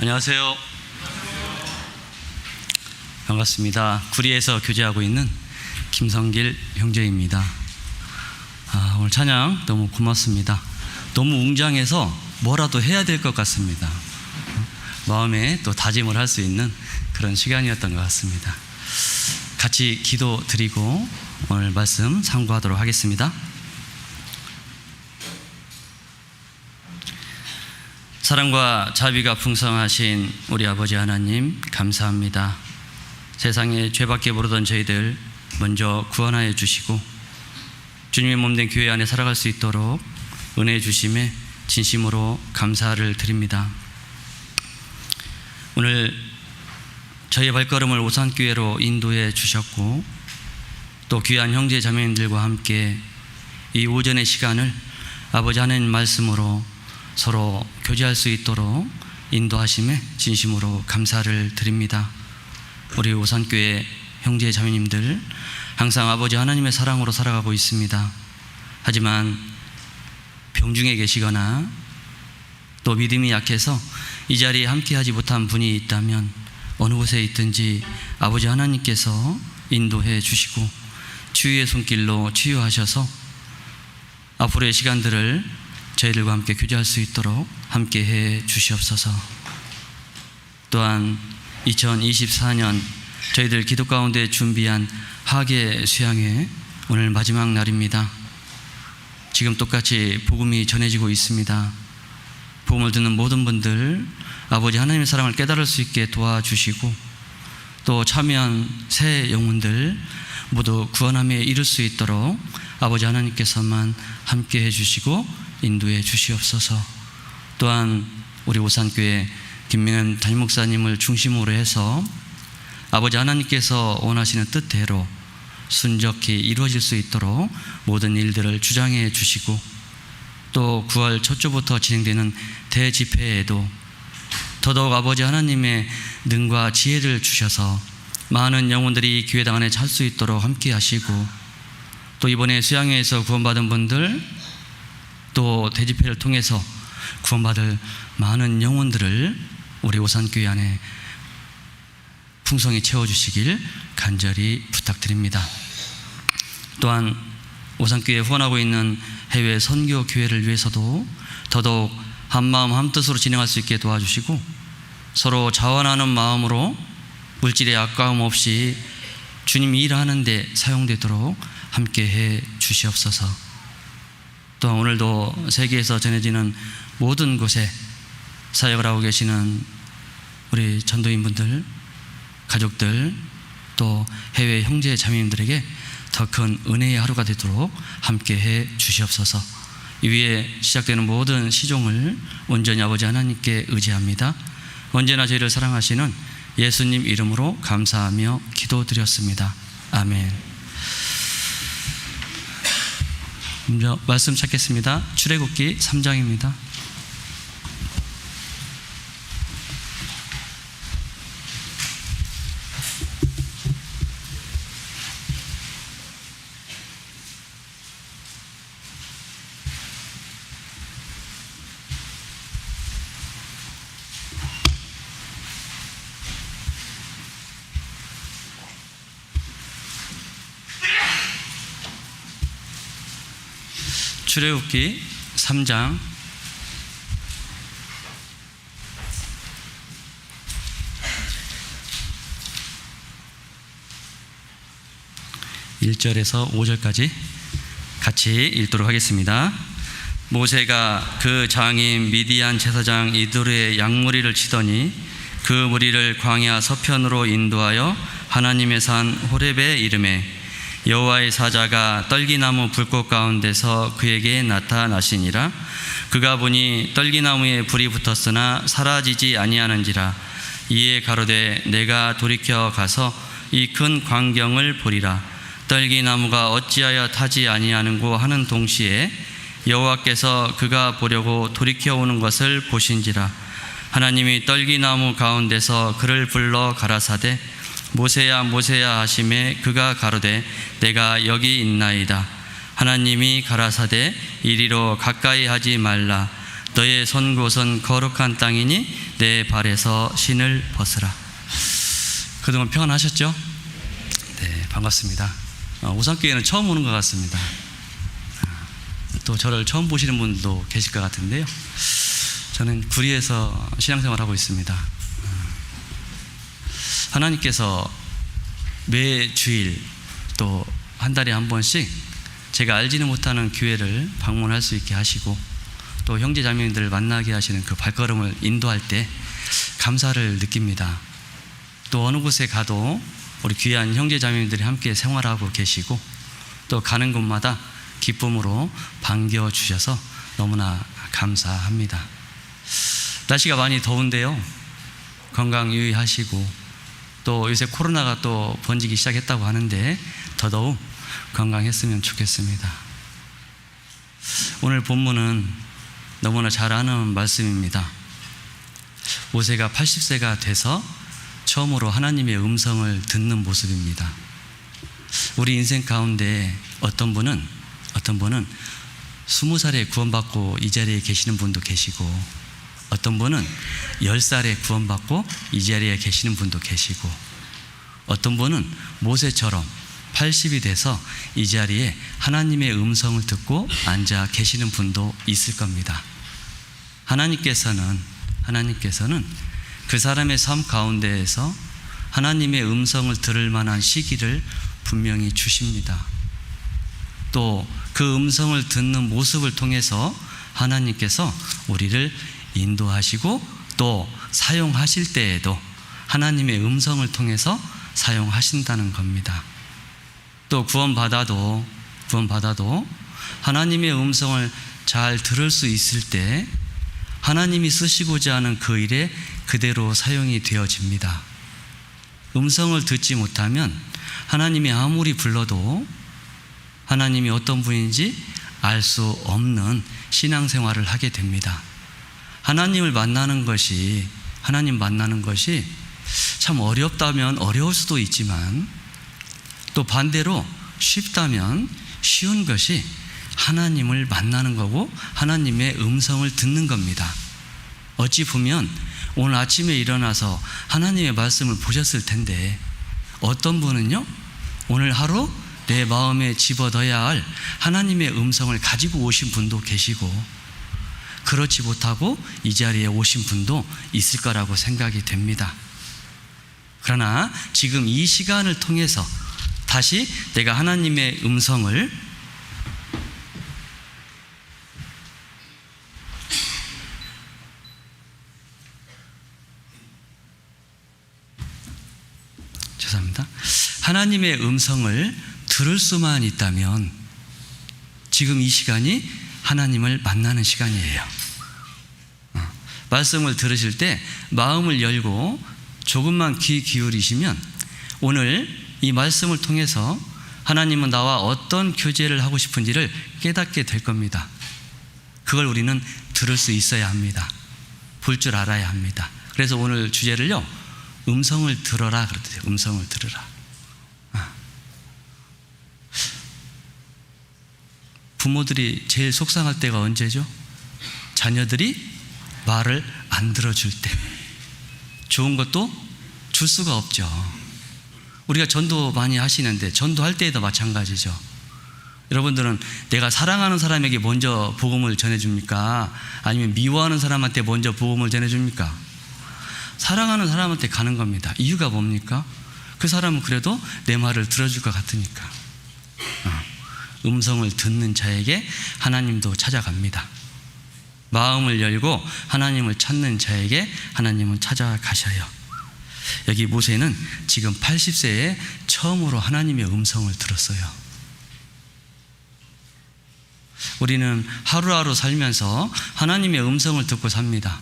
안녕하세요. 반갑습니다. 구리에서 교제하고 있는 김성길 형제입니다. 오늘 찬양 너무 고맙습니다. 너무 웅장해서 뭐라도 해야 될 것 같습니다. 마음에 또 다짐을 할 수 있는 그런 시간이었던 것 같습니다. 같이 기도 드리고 오늘 말씀 상고하도록 하겠습니다. 사랑과 자비가 풍성하신 우리 아버지 하나님, 감사합니다. 세상에 죄밖에 모르던 저희들 먼저 구원하여 주시고 주님의 몸된 교회 안에 살아갈 수 있도록 은혜 주심에 진심으로 감사를 드립니다. 오늘 저희 발걸음을 오산교회로 인도해 주셨고 또 귀한 형제 자매님들과 함께 이 오전의 시간을 아버지 하나님 말씀으로 서로 교제할 수 있도록 인도하심에 진심으로 감사를 드립니다. 우리 오산교회 형제 자매님들 항상 아버지 하나님의 사랑으로 살아가고 있습니다. 하지만 병중에 계시거나 또 믿음이 약해서 이 자리에 함께하지 못한 분이 있다면 어느 곳에 있든지 아버지 하나님께서 인도해 주시고 치유의 손길로 치유하셔서 앞으로의 시간들을 저희들과 함께 교제할 수 있도록 함께해 주시옵소서. 또한 2024년 저희들 기도 가운데 준비한 하계 수양회 오늘 마지막 날입니다. 지금 똑같이 복음이 전해지고 있습니다. 복음을 듣는 모든 분들 아버지 하나님의 사랑을 깨달을 수 있게 도와주시고 또 참여한 새 영혼들 모두 구원함에 이를 수 있도록 아버지 하나님께서만 함께해 주시고 인도해 주시옵소서. 또한 우리 오산교회 김민현 담임목사님을 중심으로 해서 아버지 하나님께서 원하시는 뜻대로 순적히 이루어질 수 있도록 모든 일들을 주장해 주시고 또 9월 초초부터 진행되는 대집회에도 더더욱 아버지 하나님의 능과 지혜를 주셔서 많은 영혼들이 교회당 안에 찰 수 있도록 함께 하시고 또 이번에 수양회에서 구원받은 분들 또 대집회를 통해서 구원받을 많은 영혼들을 우리 오산교회 안에 풍성히 채워주시길 간절히 부탁드립니다. 또한 오산교회에 후원하고 있는 해외 선교교회를 위해서도 더더욱 한마음 한뜻으로 진행할 수 있게 도와주시고 서로 자원하는 마음으로 물질의 아까움 없이 주님이 일하는 데 사용되도록 함께해 주시옵소서. 또한 오늘도 세계에서 전해지는 모든 곳에 사역을 하고 계시는 우리 전도인분들, 가족들, 또 해외 형제 자매님들에게 더 큰 은혜의 하루가 되도록 함께해 주시옵소서. 이 위에 시작되는 모든 시종을 온전히 아버지 하나님께 의지합니다. 언제나 저희를 사랑하시는 예수님 이름으로 감사하며 기도드렸습니다. 아멘. 먼저 말씀 찾겠습니다. 출애굽기 3장입니다. 출애굽기 3장 1절에서 5절까지 같이 읽도록 하겠습니다. 모세가 그 장인 미디안 제사장 이드로의 양무리를 치더니 그 무리를 광야 서편으로 인도하여 하나님의 산 호렙에 이르매 여호와의 사자가 떨기나무 불꽃 가운데서 그에게 나타나시니라. 그가 보니 떨기나무에 불이 붙었으나 사라지지 아니하는지라. 이에 가로되 내가 돌이켜 가서 이 큰 광경을 보리라. 떨기나무가 어찌하여 타지 아니하는고 하는 동시에 여호와께서 그가 보려고 돌이켜 오는 것을 보신지라. 하나님이 떨기나무 가운데서 그를 불러 가라사대 모세야 모세야 하시매 그가 가로되 내가 여기 있나이다. 하나님이 가라사대 이리로 가까이 하지 말라. 너의 선 곳은 거룩한 땅이니 내 발에서 신을 벗으라. 그동안 평안하셨죠? 네, 반갑습니다. 오산교회는 처음 오는 것 같습니다. 또 저를 처음 보시는 분도 계실 것 같은데요. 저는 구리에서 신앙생활하고 있습니다. 하나님께서 매 주일 또 한 달에 한 번씩 제가 알지는 못하는 교회를 방문할 수 있게 하시고 또 형제 자매님들을 만나게 하시는 그 발걸음을 인도할 때 감사를 느낍니다. 또 어느 곳에 가도 우리 귀한 형제 자매님들이 함께 생활하고 계시고 또 가는 곳마다 기쁨으로 반겨주셔서 너무나 감사합니다. 날씨가 많이 더운데요, 건강 유의하시고 또 요새 코로나가 또 번지기 시작했다고 하는데 더더욱 건강했으면 좋겠습니다. 오늘 본문은 너무나 잘 아는 말씀입니다. 모세가 80세가 돼서 처음으로 하나님의 음성을 듣는 모습입니다. 우리 인생 가운데 어떤 분은 20살에 구원받고 이 자리에 계시는 분도 계시고 어떤 분은 10살에 구원받고 이 자리에 계시는 분도 계시고 어떤 분은 모세처럼 80이 돼서 이 자리에 하나님의 음성을 듣고 앉아 계시는 분도 있을 겁니다. 하나님께서는 그 사람의 삶 가운데에서 하나님의 음성을 들을 만한 시기를 분명히 주십니다. 또 그 음성을 듣는 모습을 통해서 하나님께서 우리를 인도하시고 또 사용하실 때에도 하나님의 음성을 통해서 사용하신다는 겁니다. 또 구원받아도 하나님의 음성을 잘 들을 수 있을 때 하나님이 쓰시고자 하는 그 일에 그대로 사용이 되어집니다. 음성을 듣지 못하면 하나님이 아무리 불러도 하나님이 어떤 분인지 알 수 없는 신앙생활을 하게 됩니다. 하나님 만나는 것이 참 어렵다면 어려울 수도 있지만 또 반대로 쉽다면 쉬운 것이 하나님을 만나는 거고 하나님의 음성을 듣는 겁니다. 어찌 보면 오늘 아침에 일어나서 하나님의 말씀을 보셨을 텐데 어떤 분은요, 오늘 하루 내 마음에 집어넣어야 할 하나님의 음성을 가지고 오신 분도 계시고 그렇지 못하고 이 자리에 오신 분도 있을 거라고 생각이 됩니다. 그러나 지금 이 시간을 통해서 다시 내가 하나님의 음성을 하나님의 음성을 들을 수만 있다면 지금 이 시간이 하나님을 만나는 시간이에요. 말씀을 들으실 때 마음을 열고 조금만 귀 기울이시면 오늘 이 말씀을 통해서 하나님은 나와 어떤 교제를 하고 싶은지를 깨닫게 될 겁니다. 그걸 우리는 들을 수 있어야 합니다. 볼 줄 알아야 합니다. 그래서 오늘 주제를요, 음성을 들어라 그러더래요. 음성을 들으라. 부모들이 제일 속상할 때가 언제죠? 자녀들이 말을 안 들어줄 때. 좋은 것도 줄 수가 없죠. 우리가 전도 많이 하시는데 전도할 때에도 마찬가지죠. 여러분들은 내가 사랑하는 사람에게 먼저 복음을 전해줍니까? 아니면 미워하는 사람한테 먼저 복음을 전해줍니까? 사랑하는 사람한테 가는 겁니다. 이유가 뭡니까? 그 사람은 그래도 내 말을 들어줄 것 같으니까. 음성을 듣는 자에게 하나님도 찾아갑니다. 마음을 열고 하나님을 찾는 자에게 하나님은 찾아가셔요. 여기 모세는 지금 80세에 처음으로 하나님의 음성을 들었어요. 우리는 하루하루 살면서 하나님의 음성을 듣고 삽니다.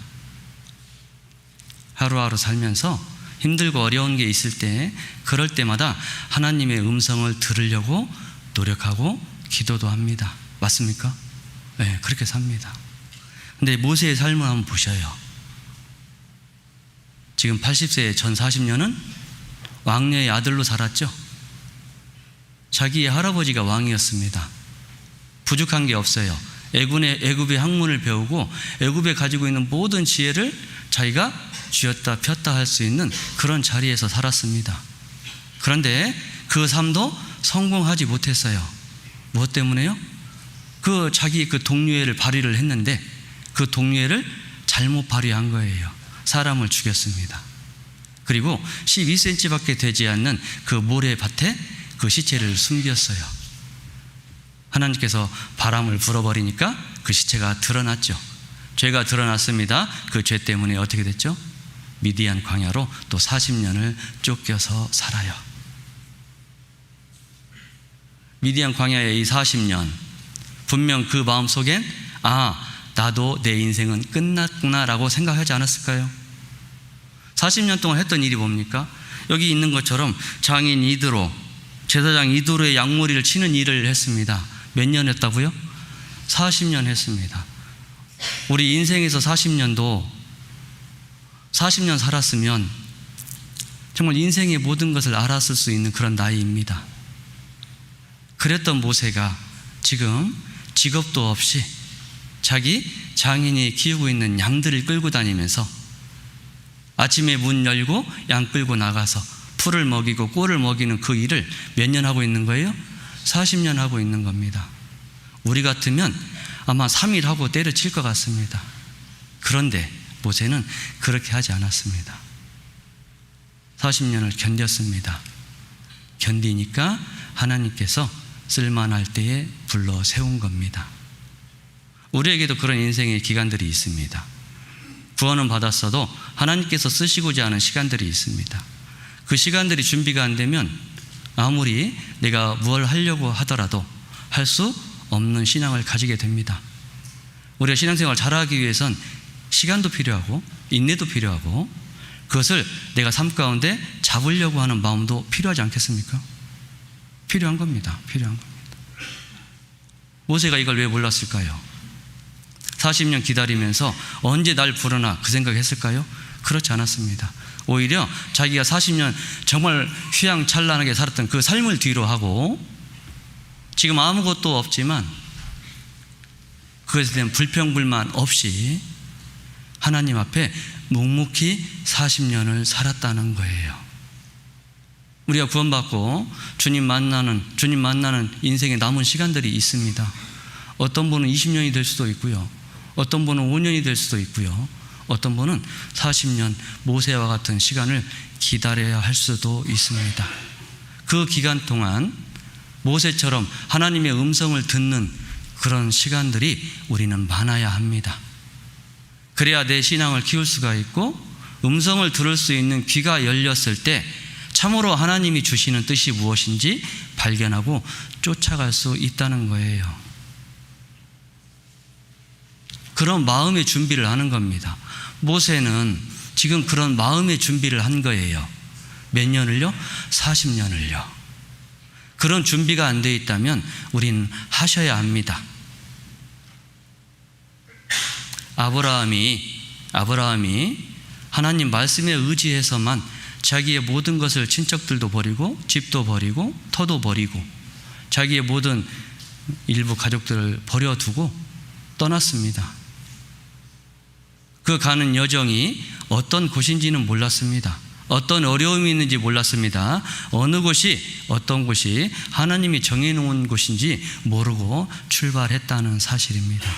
하루하루 살면서 힘들고 어려운 게 있을 때 그럴 때마다 하나님의 음성을 들으려고 노력하고 기도도 합니다. 맞습니까? 네, 그렇게 삽니다. 근데 모세의 삶을 한번 보셔요. 지금 80세의 전 40년은 왕녀의 아들로 살았죠. 자기의 할아버지가 왕이었습니다. 부족한 게 없어요. 애굽의 학문을 배우고 애굽에 가지고 있는 모든 지혜를 자기가 쥐었다 폈다 할 수 있는 그런 자리에서 살았습니다. 그런데 그 삶도 성공하지 못했어요. 무엇 때문에요? 자기 동료애를 발휘를 했는데 그 동료애를 잘못 발휘한 거예요. 사람을 죽였습니다. 그리고 12cm밖에 되지 않는 그 모래밭에 그 시체를 숨겼어요. 하나님께서 바람을 불어버리니까 그 시체가 드러났죠. 죄가 드러났습니다. 그 죄 때문에 어떻게 됐죠? 미디안 광야로 또 40년을 쫓겨서 살아요. 미디안 광야의 이 40년, 분명 그 마음속엔 나도 내 인생은 끝났구나라고 생각하지 않았을까요? 40년 동안 했던 일이 뭡니까? 여기 있는 것처럼 장인 이드로, 제사장 이드로의 양머리를 치는 일을 했습니다. 몇 년 했다고요? 40년 했습니다. 우리 인생에서 40년도 40년 살았으면 정말 인생의 모든 것을 알았을 수 있는 그런 나이입니다. 그랬던 모세가 지금 직업도 없이 자기 장인이 키우고 있는 양들을 끌고 다니면서 아침에 문 열고 양 끌고 나가서 풀을 먹이고 꼴을 먹이는 그 일을 몇 년 하고 있는 거예요? 40년 하고 있는 겁니다. 우리 같으면 아마 3일 하고 때려칠 것 같습니다. 그런데 모세는 그렇게 하지 않았습니다. 40년을 견뎠습니다. 견디니까 하나님께서 쓸만할 때에 불러 세운 겁니다. 우리에게도 그런 인생의 기간들이 있습니다. 구원은 받았어도 하나님께서 쓰시고자 하는 시간들이 있습니다. 그 시간들이 준비가 안 되면 아무리 내가 뭘 하려고 하더라도 할 수 없는 신앙을 가지게 됩니다. 우리가 신앙생활 잘하기 위해선 시간도 필요하고 인내도 필요하고 그것을 내가 삶 가운데 잡으려고 하는 마음도 필요하지 않겠습니까? 필요한 겁니다. 필요한 겁니다. 모세가 이걸 왜 몰랐을까요? 40년 기다리면서 언제 날 부르나 그 생각했을까요? 그렇지 않았습니다. 오히려 자기가 40년 정말 휘황찬란하게 살았던 그 삶을 뒤로 하고 지금 아무것도 없지만 그것에 대한 불평불만 없이 하나님 앞에 묵묵히 40년을 살았다는 거예요. 우리가 구원받고 주님 만나는 인생의 남은 시간들이 있습니다. 어떤 분은 20년이 될 수도 있고요. 어떤 분은 5년이 될 수도 있고요. 어떤 분은 40년 모세와 같은 시간을 기다려야 할 수도 있습니다. 그 기간 동안 모세처럼 하나님의 음성을 듣는 그런 시간들이 우리는 많아야 합니다. 그래야 내 신앙을 키울 수가 있고 음성을 들을 수 있는 귀가 열렸을 때 참으로 하나님이 주시는 뜻이 무엇인지 발견하고 쫓아갈 수 있다는 거예요. 그런 마음의 준비를 하는 겁니다. 모세는 지금 그런 마음의 준비를 한 거예요. 몇 년을요? 40년을요. 그런 준비가 안 돼 있다면 우리는 하셔야 합니다. 아브라함이 하나님 말씀에 의지해서만 자기의 모든 것을 친척들도 버리고 집도 버리고 터도 버리고 자기의 모든 일부 가족들을 버려두고 떠났습니다. 그 가는 여정이 어떤 곳인지는 몰랐습니다. 어떤 어려움이 있는지 몰랐습니다. 어떤 곳이 하나님이 정해놓은 곳인지 모르고 출발했다는 사실입니다.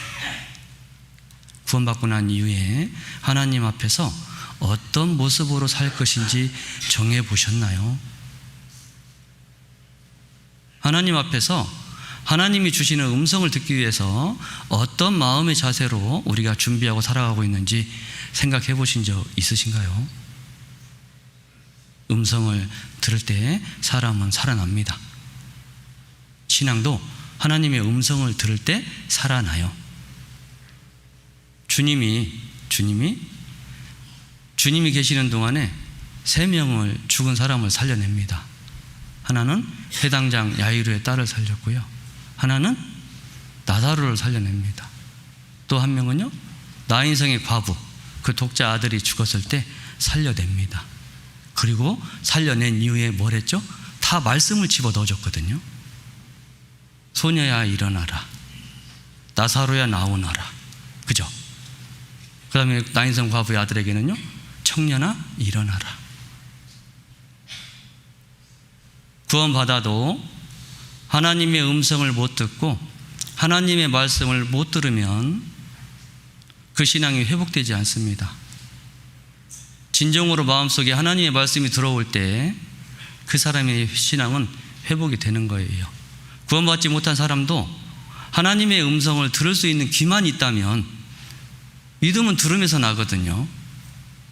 구원받고 난 이후에 하나님 앞에서 어떤 모습으로 살 것인지 정해보셨나요? 하나님 앞에서 하나님이 주시는 음성을 듣기 위해서 어떤 마음의 자세로 우리가 준비하고 살아가고 있는지 생각해 보신 적 있으신가요? 음성을 들을 때 사람은 살아납니다. 신앙도 하나님의 음성을 들을 때 살아나요. 주님이 계시는 동안에 3명을 죽은 사람을 살려냅니다. 하나는 회당장 야이루의 딸을 살렸고요. 하나는 나사로를 살려냅니다. 또 한 명은요, 나인성의 과부, 그 독자 아들이 죽었을 때 살려냅니다. 그리고 살려낸 이후에 뭘 했죠? 다 말씀을 집어 넣어줬거든요. 소녀야 일어나라. 나사로야 나오너라. 그죠? 그 다음에 나인성 과부의 아들에게는요, 청년아 일어나라. 구원받아도 하나님의 음성을 못 듣고 하나님의 말씀을 못 들으면 그 신앙이 회복되지 않습니다. 진정으로 마음속에 하나님의 말씀이 들어올 때 그 사람의 신앙은 회복이 되는 거예요. 구원받지 못한 사람도 하나님의 음성을 들을 수 있는 귀만 있다면 믿음은 들으면서 나거든요.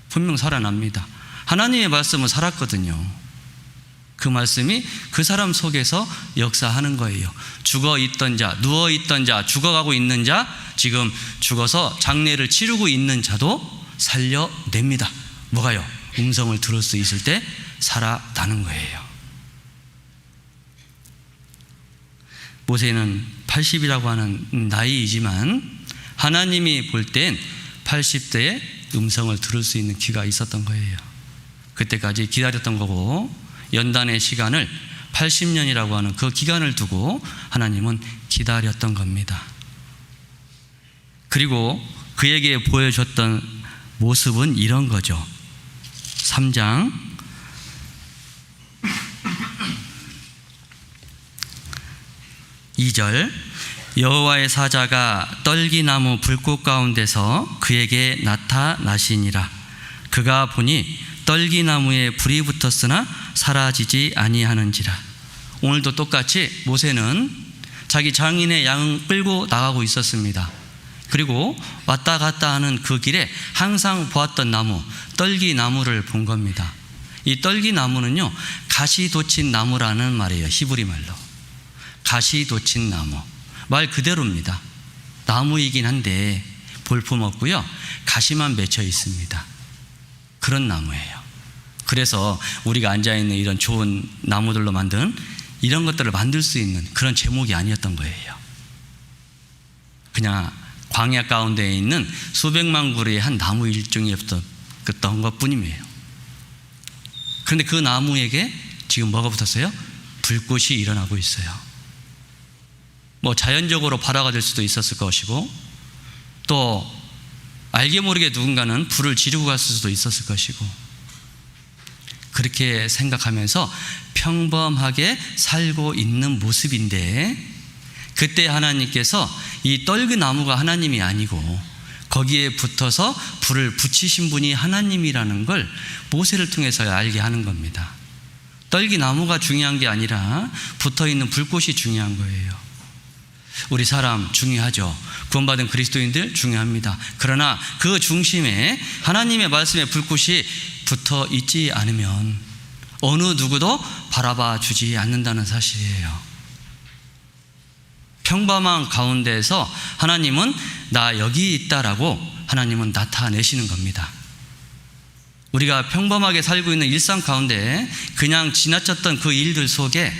분명 살아납니다. 하나님의 말씀은 살았거든요. 그 말씀이 그 사람 속에서 역사하는 거예요. 죽어 있던 자, 누워 있던 자, 죽어가고 있는 자, 지금 죽어서 장례를 치르고 있는 자도 살려냅니다. 뭐가요? 음성을 들을 수 있을 때 살아나는 거예요. 모세는 80이라고 하는 나이이지만 하나님이 볼 땐 80대에 음성을 들을 수 있는 귀가 있었던 거예요. 그때까지 기다렸던 거고, 연단의 시간을 80년이라고 하는 그 기간을 두고 하나님은 기다렸던 겁니다. 그리고 그에게 보여줬던 모습은 이런 거죠. 3장 2절, 여호와의 사자가 떨기나무 불꽃 가운데서 그에게 나타나시니라. 그가 보니 떨기나무에 불이 붙었으나 사라지지 아니하는지라. 오늘도 똑같이 모세는 자기 장인의 양을 끌고 나가고 있었습니다. 그리고 왔다 갔다 하는 그 길에 항상 보았던 나무, 떨기나무를 본 겁니다. 이 떨기나무는요, 가시돋친 나무라는 말이에요. 히브리 말로. 가시돋친 나무. 말 그대로입니다. 나무이긴 한데 볼품 없고요, 가시만 맺혀 있습니다. 그런 나무예요. 그래서 우리가 앉아있는 이런 좋은 나무들로 만든 이런 것들을 만들 수 있는 그런 제목이 아니었던 거예요. 그냥 광야 가운데에 있는 수백만 그루의 한 나무 일종이었던 것뿐이에요. 그런데 그 나무에게 지금 뭐가 붙었어요? 불꽃이 일어나고 있어요. 뭐 자연적으로 발화가 될 수도 있었을 것이고, 또 알게 모르게 누군가는 불을 지르고 갔을 수도 있었을 것이고, 그렇게 생각하면서 평범하게 살고 있는 모습인데, 그때 하나님께서 이 떨기나무가 하나님이 아니고 거기에 붙어서 불을 붙이신 분이 하나님이라는 걸 모세를 통해서 알게 하는 겁니다. 떨기나무가 중요한 게 아니라 붙어있는 불꽃이 중요한 거예요. 우리 사람 중요하죠. 구원받은 그리스도인들 중요합니다. 그러나 그 중심에 하나님의 말씀의 불꽃이 붙어 있지 않으면 어느 누구도 바라봐 주지 않는다는 사실이에요. 평범한 가운데에서 하나님은 나 여기 있다라고 하나님은 나타내시는 겁니다. 우리가 평범하게 살고 있는 일상 가운데 그냥 지나쳤던 그 일들 속에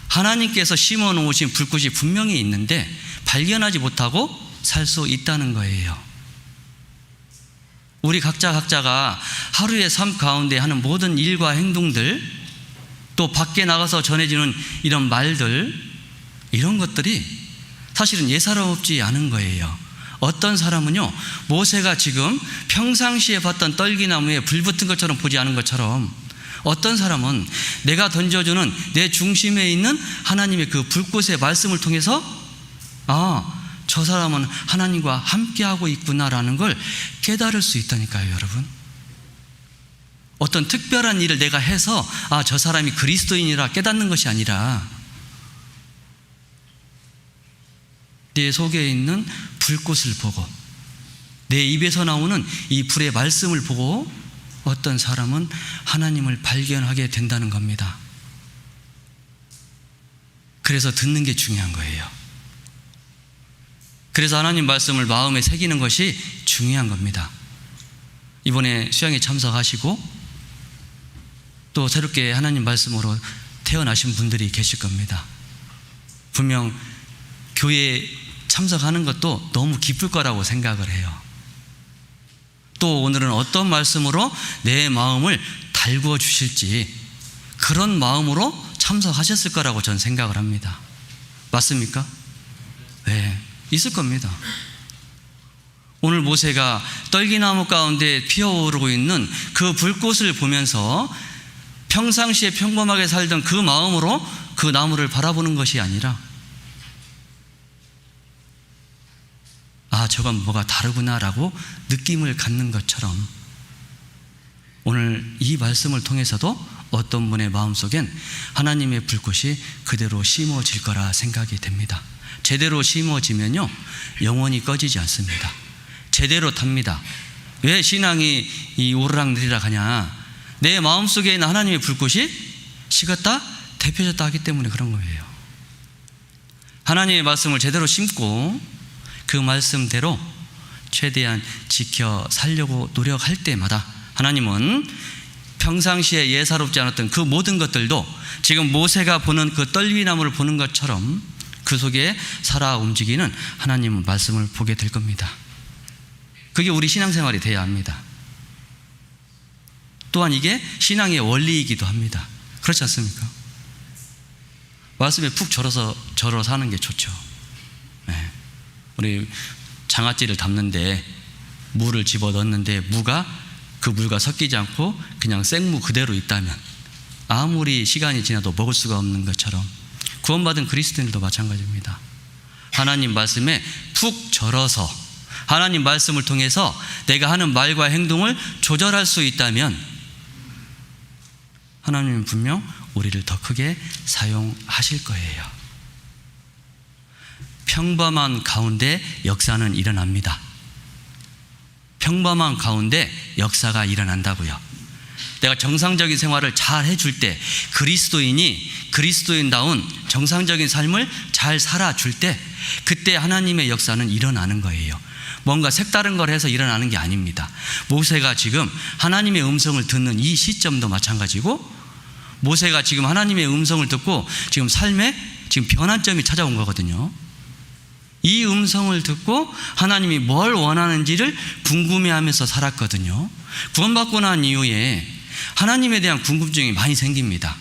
하나님께서 심어 놓으신 불꽃이 분명히 있는데 발견하지 못하고 살 수 있다는 거예요. 우리 각자가 하루의 삶 가운데 하는 모든 일과 행동들, 또 밖에 나가서 전해지는 이런 말들, 이런 것들이 사실은 예사롭지 않은 거예요. 어떤 사람은요, 모세가 지금 평상시에 봤던 떨기나무에 불 붙은 것처럼 보지 않은 것처럼, 어떤 사람은 내가 던져주는 내 중심에 있는 하나님의 그 불꽃의 말씀을 통해서 저 사람은 하나님과 함께하고 있구나라는 걸 깨달을 수 있다니까요, 여러분. 어떤 특별한 일을 내가 해서 저 사람이 그리스도인이라 깨닫는 것이 아니라 내 속에 있는 불꽃을 보고 내 입에서 나오는 이 불의 말씀을 보고 어떤 사람은 하나님을 발견하게 된다는 겁니다. 그래서 듣는 게 중요한 거예요. 그래서 하나님 말씀을 마음에 새기는 것이 중요한 겁니다. 이번에 수양에 참석하시고 또 새롭게 하나님 말씀으로 태어나신 분들이 계실 겁니다. 분명 교회에 참석하는 것도 너무 기쁠 거라고 생각을 해요. 또 오늘은 어떤 말씀으로 내 마음을 달구어 주실지 그런 마음으로 참석하셨을 거라고 저는 생각을 합니다. 맞습니까? 네. 있을 겁니다. 오늘 모세가 떨기나무 가운데 피어오르고 있는 그 불꽃을 보면서 평상시에 평범하게 살던 그 마음으로 그 나무를 바라보는 것이 아니라, 아, 저건 뭐가 다르구나라고 느낌을 갖는 것처럼 오늘 이 말씀을 통해서도 어떤 분의 마음속엔 하나님의 불꽃이 그대로 심어질 거라 생각이 됩니다. 제대로 심어지면요, 영원히 꺼지지 않습니다. 제대로 탑니다. 왜 신앙이 이 오르락내리락 하냐? 내 마음속에 있는 하나님의 불꽃이 식었다 데펴졌다 하기 때문에 그런 거예요. 하나님의 말씀을 제대로 심고 그 말씀대로 최대한 지켜 살려고 노력할 때마다 하나님은 평상시에 예사롭지 않았던 그 모든 것들도 지금 모세가 보는 그 떨기나무를 보는 것처럼 그 속에 살아 움직이는 하나님의 말씀을 보게 될 겁니다. 그게 우리 신앙생활이 돼야 합니다. 또한 이게 신앙의 원리이기도 합니다. 그렇지 않습니까? 말씀에 푹 절어 사는 게 좋죠. 네. 우리 장아찌를 담는데 물을 집어 넣었는데 무가 그 물과 섞이지 않고 그냥 생무 그대로 있다면 아무리 시간이 지나도 먹을 수가 없는 것처럼 구원받은 그리스도인들도 마찬가지입니다. 하나님 말씀에 푹 절어서 하나님 말씀을 통해서 내가 하는 말과 행동을 조절할 수 있다면 하나님은 분명 우리를 더 크게 사용하실 거예요. 평범한 가운데 역사는 일어납니다. 평범한 가운데 역사가 일어난다고요. 내가 정상적인 생활을 잘 해줄 때, 그리스도인이 그리스도인다운 정상적인 삶을 잘 살아줄 때, 그때 하나님의 역사는 일어나는 거예요. 뭔가 색다른 걸 해서 일어나는 게 아닙니다. 모세가 지금 하나님의 음성을 듣는 이 시점도 마찬가지고, 모세가 지금 하나님의 음성을 듣고 지금 삶에 지금 변환점이 찾아온 거거든요. 이 음성을 듣고 하나님이 뭘 원하는지를 궁금해하면서 살았거든요. 구원받고 난 이후에 하나님에 대한 궁금증이 많이 생깁니다.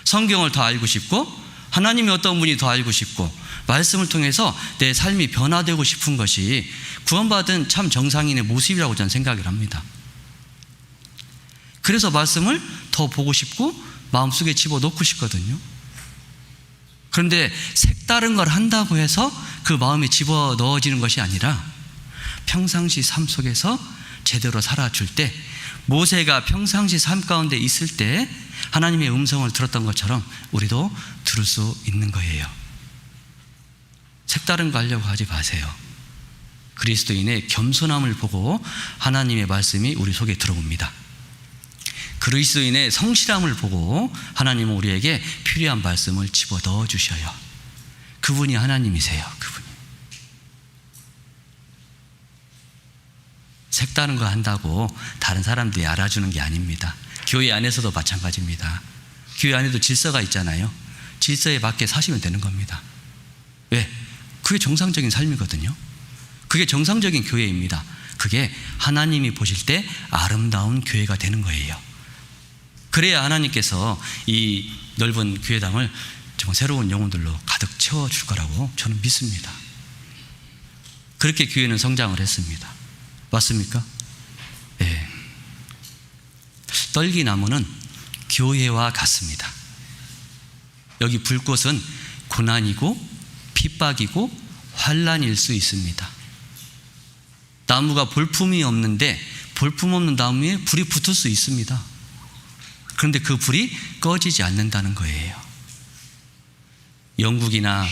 성경을 더 알고 싶고, 하나님이 어떤 분이 더 알고 싶고, 말씀을 통해서 내 삶이 변화되고 싶은 것이 구원받은 참 정상인의 모습이라고 저는 생각을 합니다. 그래서 말씀을 더 보고 싶고 마음속에 집어넣고 싶거든요. 그런데 색다른 걸 한다고 해서 그 마음에 집어넣어지는 것이 아니라 평상시 삶 속에서 제대로 살아줄 때, 모세가 평상시 삶 가운데 있을 때 하나님의 음성을 들었던 것처럼 우리도 들을 수 있는 거예요. 색다른 거 하려고 하지 마세요. 그리스도인의 겸손함을 보고 하나님의 말씀이 우리 속에 들어옵니다. 그리스도인의 성실함을 보고 하나님은 우리에게 필요한 말씀을 집어넣어 주셔요. 그분이 하나님이세요. 그분이. 색다른 거 한다고 다른 사람들이 알아주는 게 아닙니다. 교회 안에서도 마찬가지입니다. 교회 안에도 질서가 있잖아요. 질서에 맞게 사시면 되는 겁니다. 왜? 그게 정상적인 삶이거든요. 그게 정상적인 교회입니다. 그게 하나님이 보실 때 아름다운 교회가 되는 거예요. 그래야 하나님께서 이 넓은 교회당을 정말 새로운 영혼들로 가득 채워줄 거라고 저는 믿습니다. 그렇게 교회는 성장을 했습니다. 맞습니까? 네. 떨기나무는 교회와 같습니다. 여기 불꽃은 고난이고 핍박이고 환난일 수 있습니다. 나무가 볼품이 없는데 볼품 없는 나무에 불이 붙을 수 있습니다. 그런데 그 불이 꺼지지 않는다는 거예요. 영국이나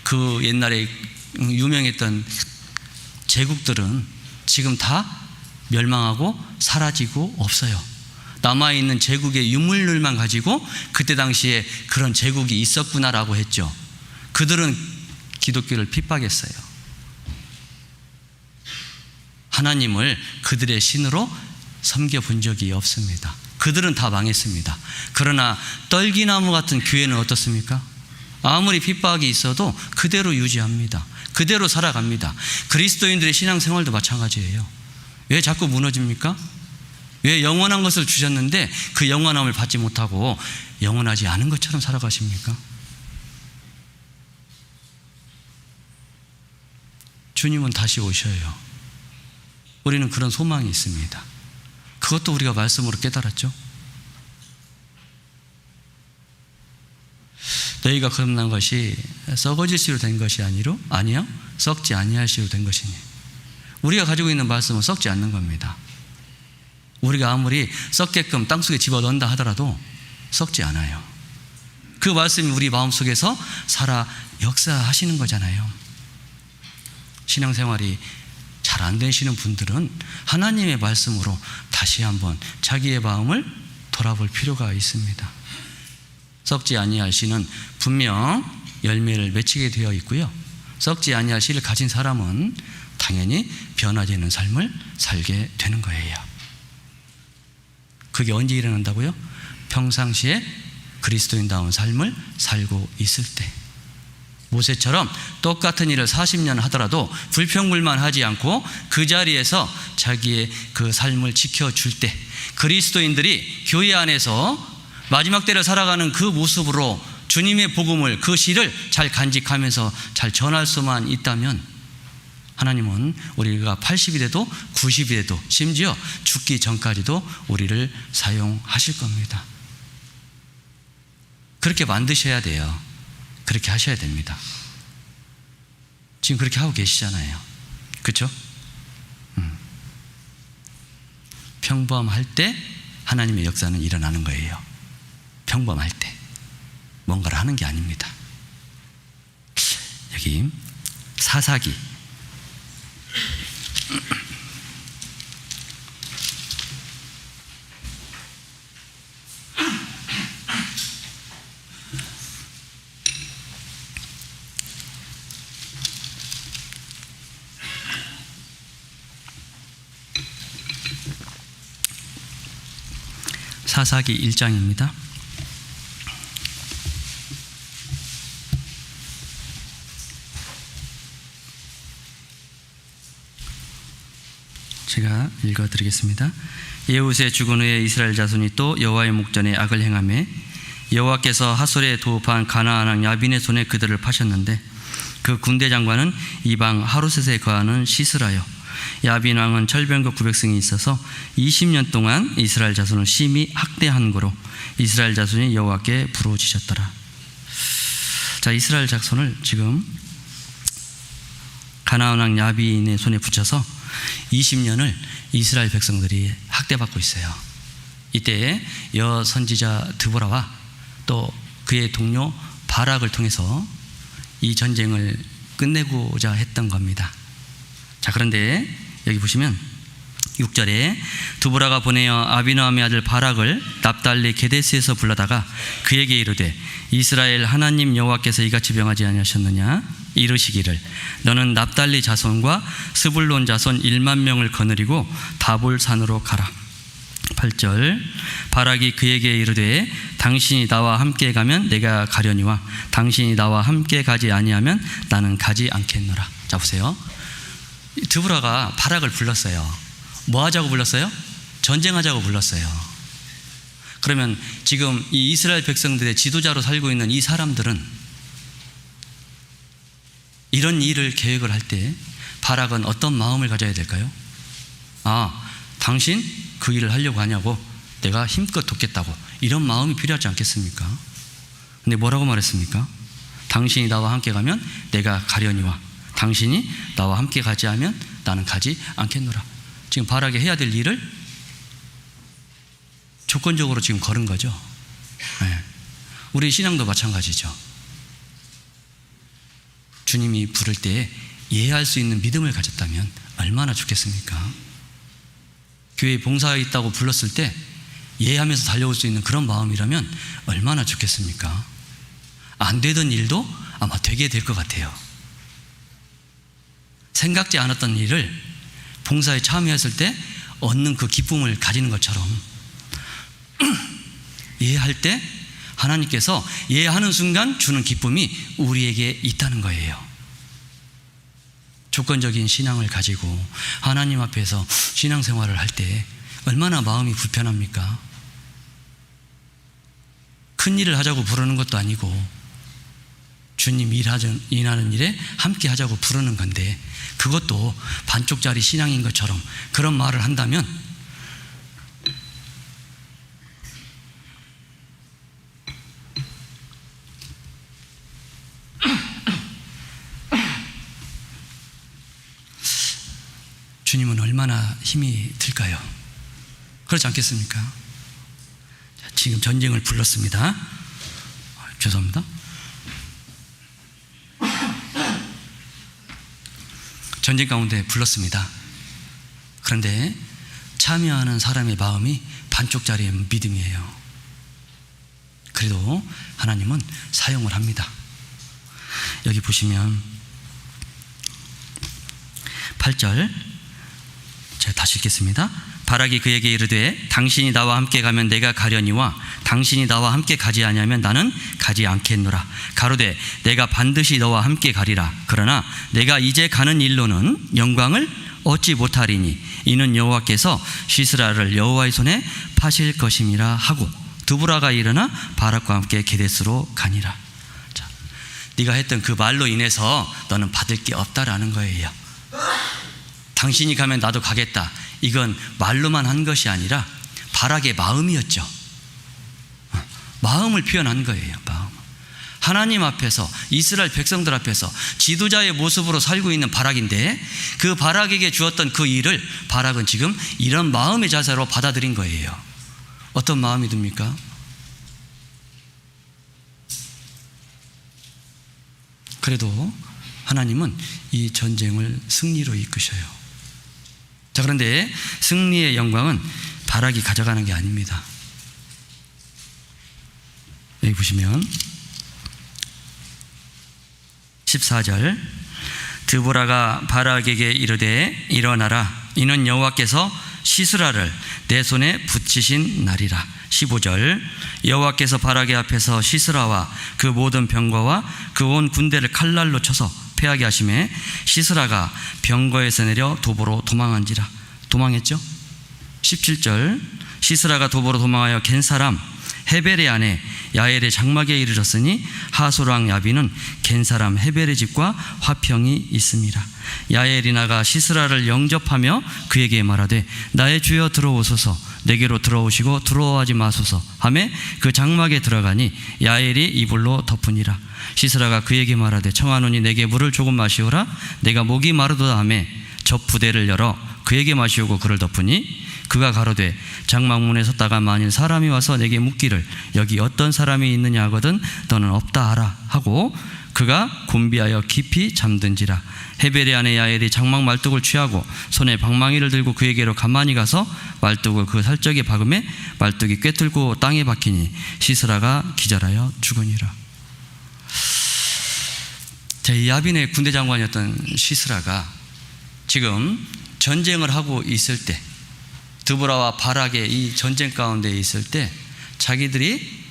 그 옛날에 유명했던 제국들은 지금 다 멸망하고 사라지고 없어요. 남아있는 제국의 유물들만 가지고 그때 당시에 그런 제국이 있었구나라고 했죠. 그들은 기독교를 핍박했어요. 하나님을 그들의 신으로 섬겨본 적이 없습니다. 그들은 다 망했습니다. 그러나 떨기나무 같은 교회는 어떻습니까? 아무리 핍박이 있어도 그대로 유지합니다. 그대로 살아갑니다. 그리스도인들의 신앙생활도 마찬가지예요. 왜 자꾸 무너집니까? 왜 영원한 것을 주셨는데 그 영원함을 받지 못하고 영원하지 않은 것처럼 살아가십니까? 주님은 다시 오셔요. 우리는 그런 소망이 있습니다. 그것도 우리가 말씀으로 깨달았죠. 너희가 거듭난 것이 썩어질 시로 된 것이 아니요 썩지 아니할 시로 된 것이니. 우리가 가지고 있는 말씀은 썩지 않는 겁니다. 우리가 아무리 썩게끔 땅속에 집어넣는다 하더라도 썩지 않아요. 그 말씀이 우리 마음속에서 살아 역사하시는 거잖아요. 신앙생활이 잘 안 되시는 분들은 하나님의 말씀으로 다시 한번 자기의 마음을 돌아볼 필요가 있습니다. 썩지 아니할 씨는 분명 열매를 맺히게 되어 있고요, 썩지 아니할 씨를 가진 사람은 당연히 변화되는 삶을 살게 되는 거예요. 그게 언제 일어난다고요? 평상시에 그리스도인다운 삶을 살고 있을 때. 모세처럼 똑같은 일을 40년 하더라도 불평불만하지 않고 그 자리에서 자기의 그 삶을 지켜줄 때, 그리스도인들이 교회 안에서 마지막 때를 살아가는 그 모습으로 주님의 복음을, 그 시를 잘 간직하면서 잘 전할 수만 있다면 하나님은 우리가 80이 돼도 90이 돼도 심지어 죽기 전까지도 우리를 사용하실 겁니다. 그렇게 만드셔야 돼요. 그렇게 하셔야 됩니다. 지금 그렇게 하고 계시잖아요. 그렇죠? 평범할 때 하나님의 역사는 일어나는 거예요. 평범할 때 뭔가를 하는 게 아닙니다. 여기 사사기 사사기 1장입니다. 제가 읽어드리겠습니다. 예후세 죽은 후에 이스라엘 자손이 또 여호와의 목전에 악을 행하매 여호와께서 하솔의 도읍한 가나안 왕 야빈의 손에 그들을 파셨는데 그 군대 장관은 이방 하루셋에 거하는 시스라요. 야빈 왕은 철병거 900승이 있어서 20년 동안 이스라엘 자손을 심히 학대한 거로 이스라엘 자손이 여호와께 부르짖었더라. 자, 이스라엘 자손을 지금 가나안 왕 야빈의 손에 붙여서 20년을 이스라엘 백성들이 학대받고 있어요. 이때 여 선지자 드보라와 또 그의 동료 바락을 통해서 이 전쟁을 끝내고자 했던 겁니다. 자, 그런데 여기 보시면 6절에 드보라가 보내어 아비노함의 아들 바락을 납달리 게데스에서 불러다가 그에게 이르되 이스라엘 하나님 여호와께서 이같이 명하지 아니하셨느냐 이르시기를 너는 납달리 자손과 스불론 자손 1만 명을 거느리고 다볼 산으로 가라. 8절 바락이 그에게 이르되 당신이 나와 함께 가면 내가 가려니와 당신이 나와 함께 가지 아니하면 나는 가지 않겠노라. 자, 보세요. 드보라가 바락을 불렀어요. 뭐 하자고 불렀어요? 전쟁하자고 불렀어요. 그러면 지금 이 이스라엘 백성들의 지도자로 살고 있는 이 사람들은 이런 일을 계획을 할 때 바락은 어떤 마음을 가져야 될까요? 당신 그 일을 하려고 하냐고 내가 힘껏 돕겠다고, 이런 마음이 필요하지 않겠습니까? 근데 뭐라고 말했습니까? 당신이 나와 함께 가면 내가 가려니와 당신이 나와 함께 가지 않으면 나는 가지 않겠노라. 지금 바락이 해야 될 일을 조건적으로 지금 걸은 거죠. 네. 우리 신앙도 마찬가지죠. 주님이 부를 때 이해할 수 있는 믿음을 가졌다면 얼마나 좋겠습니까? 교회에 봉사에 있다고 불렀을 때 이해하면서 달려올 수 있는 그런 마음이라면 얼마나 좋겠습니까? 안 되던 일도 아마 되게 될 것 같아요. 생각지 않았던 일을 봉사에 참여했을 때 얻는 그 기쁨을 가지는 것처럼 이해할 때 하나님께서 이해하는 순간 주는 기쁨이 우리에게 있다는 거예요. 조건적인 신앙을 가지고 하나님 앞에서 신앙생활을 할 때 얼마나 마음이 불편합니까? 큰 일을 하자고 부르는 것도 아니고 주님 일하는 일에 함께 하자고 부르는 건데, 그것도 반쪽짜리 신앙인 것처럼 그런 말을 한다면 주님은 얼마나 힘이 들까요? 그렇지 않겠습니까? 지금 전쟁을 불렀습니다. 죄송합니다. 전쟁 가운데 불렀습니다. 그런데 참여하는 사람의 마음이 반쪽짜리 믿음이에요. 그래도 하나님은 사용을 합니다. 여기 보시면 8절 제가 다시 읽겠습니다. 바락이 그에게 이르되 당신이 나와 함께 가면 내가 가려니와 당신이 나와 함께 가지 아니하면 나는 가지 않겠노라. 가로되 내가 반드시 너와 함께 가리라. 그러나 내가 이제 가는 일로는 영광을 얻지 못하리니 이는 여호와께서 시스라를 여호와의 손에 파실 것임이라 하고 드보라가 일어나 바락과 함께 게데스로 가니라. 자, 네가 했던 그 말로 인해서 너는 받을 게 없다라는 거예요. 당신이 가면 나도 가겠다. 이건 말로만 한 것이 아니라 바락의 마음이었죠. 마음을 표현한 거예요. 마음. 하나님 앞에서, 이스라엘 백성들 앞에서 지도자의 모습으로 살고 있는 바락인데, 그 바락에게 주었던 그 일을 바락은 지금 이런 마음의 자세로 받아들인 거예요. 어떤 마음이 듭니까? 그래도 하나님은 이 전쟁을 승리로 이끄셔요. 자, 그런데 승리의 영광은 바락이 가져가는 게 아닙니다. 여기 보시면 14절 드보라가 바락에게 이르되 일어나라. 이는 여호와께서 시스라를 내 손에 붙이신 날이라. 15절 여호와께서 바락의 앞에서 시스라와 그 모든 병거와 그 온 군대를 칼날로 쳐서 패하게 하심에 시스라가 병거에서 내려 도보로 도망했죠. 17절 시스라가 도보로 도망하여 겐 사람 헤벨의 아내 야엘의 장막에 이르렀으니 하솔왕 야빈은 겐 사람 헤벨의 집과 화평이 있습니다. 야엘이 나가 시스라를 영접하며 그에게 말하되 나의 주여 들어오소서. 내게로 들어오시고 들어오지 마소서 하매 그 장막에 들어가니 야엘이 이불로 덮으니라. 시스라가 그에게 말하되 청하노니 내게 물을 조금 마시오라. 내가 목이 마르도다 하매 저 부대를 열어 그에게 마시오고 그를 덮으니 그가 가로되 장막문에 섰다가 만일 사람이 와서 내게 묻기를 여기 어떤 사람이 있느냐 하거든 너는 없다 하라 하고 그가 곤비하여 깊이 잠든지라. 헤벨의 아내 야엘이 장막 말뚝을 취하고 손에 방망이를 들고 그에게로 가만히 가서 말뚝을 그 살적에 박음에 말뚝이 꿰뚫고 땅에 박히니 시스라가 기절하여 죽으니라. 자, 이 야빈의 군대 장관이었던 시스라가 지금 전쟁을 하고 있을 때, 드보라와 바락의 이 전쟁 가운데 있을 때 자기들이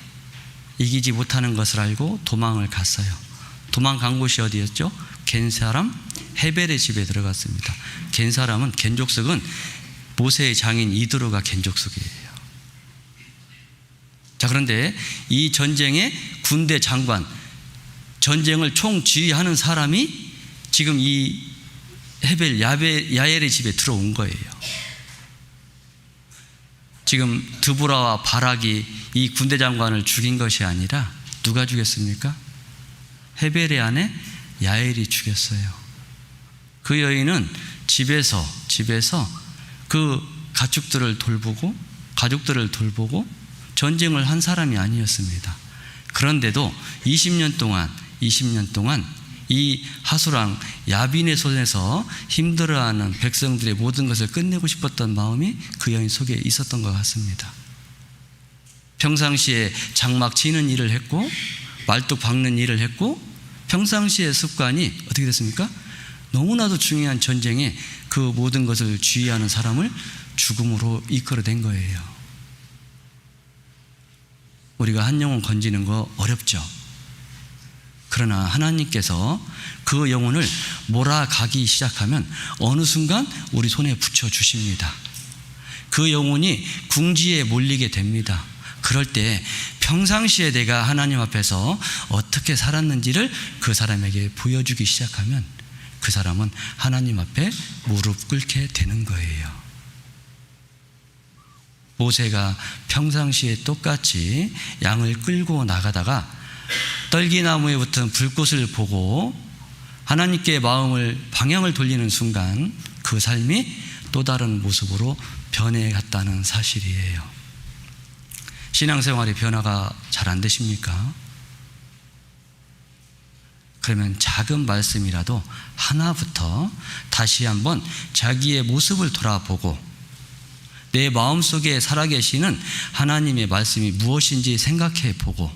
이기지 못하는 것을 알고 도망을 갔어요. 도망간 곳이 어디였죠? 겐 사람 헤벨의 집에 들어갔습니다. 겐 사람은 겐 족속은 모세의 장인 이드로가 겐 족속이에요. 자, 그런데 이 전쟁의 군대 장관, 전쟁을 총지휘하는 사람이 지금 이 헤벨 야엘의 집에 들어온 거예요. 지금 드보라와 바락이 이 군대 장관을 죽인 것이 아니라 누가 죽였습니까? 헤벨의 아내 야엘이 죽였어요. 그 여인은 집에서 그 가축들을 돌보고 가족들을 돌보고 전쟁을 한 사람이 아니었습니다. 그런데도 20년 동안 이 하솔왕 야빈의 손에서 힘들어하는 백성들의 모든 것을 끝내고 싶었던 마음이 그 여인 속에 있었던 것 같습니다. 평상시에 장막 치는 일을 했고 말뚝 박는 일을 했고 평상시의 습관이 어떻게 됐습니까? 너무나도 중요한 전쟁에 그 모든 것을 주의하는 사람을 죽음으로 이끌어낸 거예요. 우리가 한 영혼 건지는 거 어렵죠. 그러나 하나님께서 그 영혼을 몰아가기 시작하면 어느 순간 우리 손에 붙여주십니다. 그 영혼이 궁지에 몰리게 됩니다. 그럴 때 평상시에 내가 하나님 앞에서 어떻게 살았는지를 그 사람에게 보여주기 시작하면 그 사람은 하나님 앞에 무릎 꿇게 되는 거예요. 모세가 평상시에 똑같이 양을 끌고 나가다가 떨기나무에 붙은 불꽃을 보고 하나님께 방향을 돌리는 순간 그 삶이 또 다른 모습으로 변해갔다는 사실이에요. 신앙생활의 변화가 잘 안 되십니까? 그러면 작은 말씀이라도 하나부터 다시 한번 자기의 모습을 돌아보고 내 마음속에 살아계시는 하나님의 말씀이 무엇인지 생각해 보고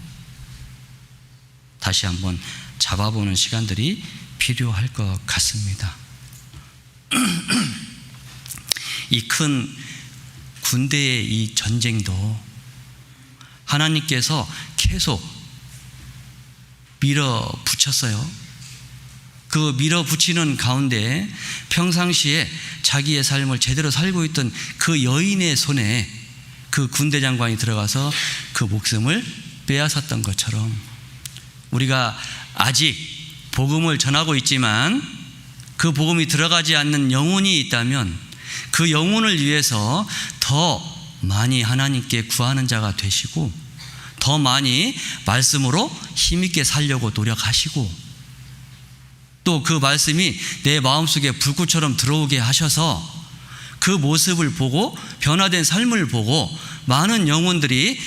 다시 한번 잡아보는 시간들이 필요할 것 같습니다. 이 큰 군대의 이 전쟁도 하나님께서 계속 밀어붙였어요. 그 밀어붙이는 가운데 평상시에 자기의 삶을 제대로 살고 있던 그 여인의 손에 그 군대 장관이 들어가서 그 목숨을 빼앗았던 것처럼 우리가 아직 복음을 전하고 있지만 그 복음이 들어가지 않는 영혼이 있다면 그 영혼을 위해서 더 많이 하나님께 구하는 자가 되시고 더 많이 말씀으로 힘있게 살려고 노력하시고 또 그 말씀이 내 마음속에 불꽃처럼 들어오게 하셔서 그 모습을 보고 변화된 삶을 보고 많은 영혼들이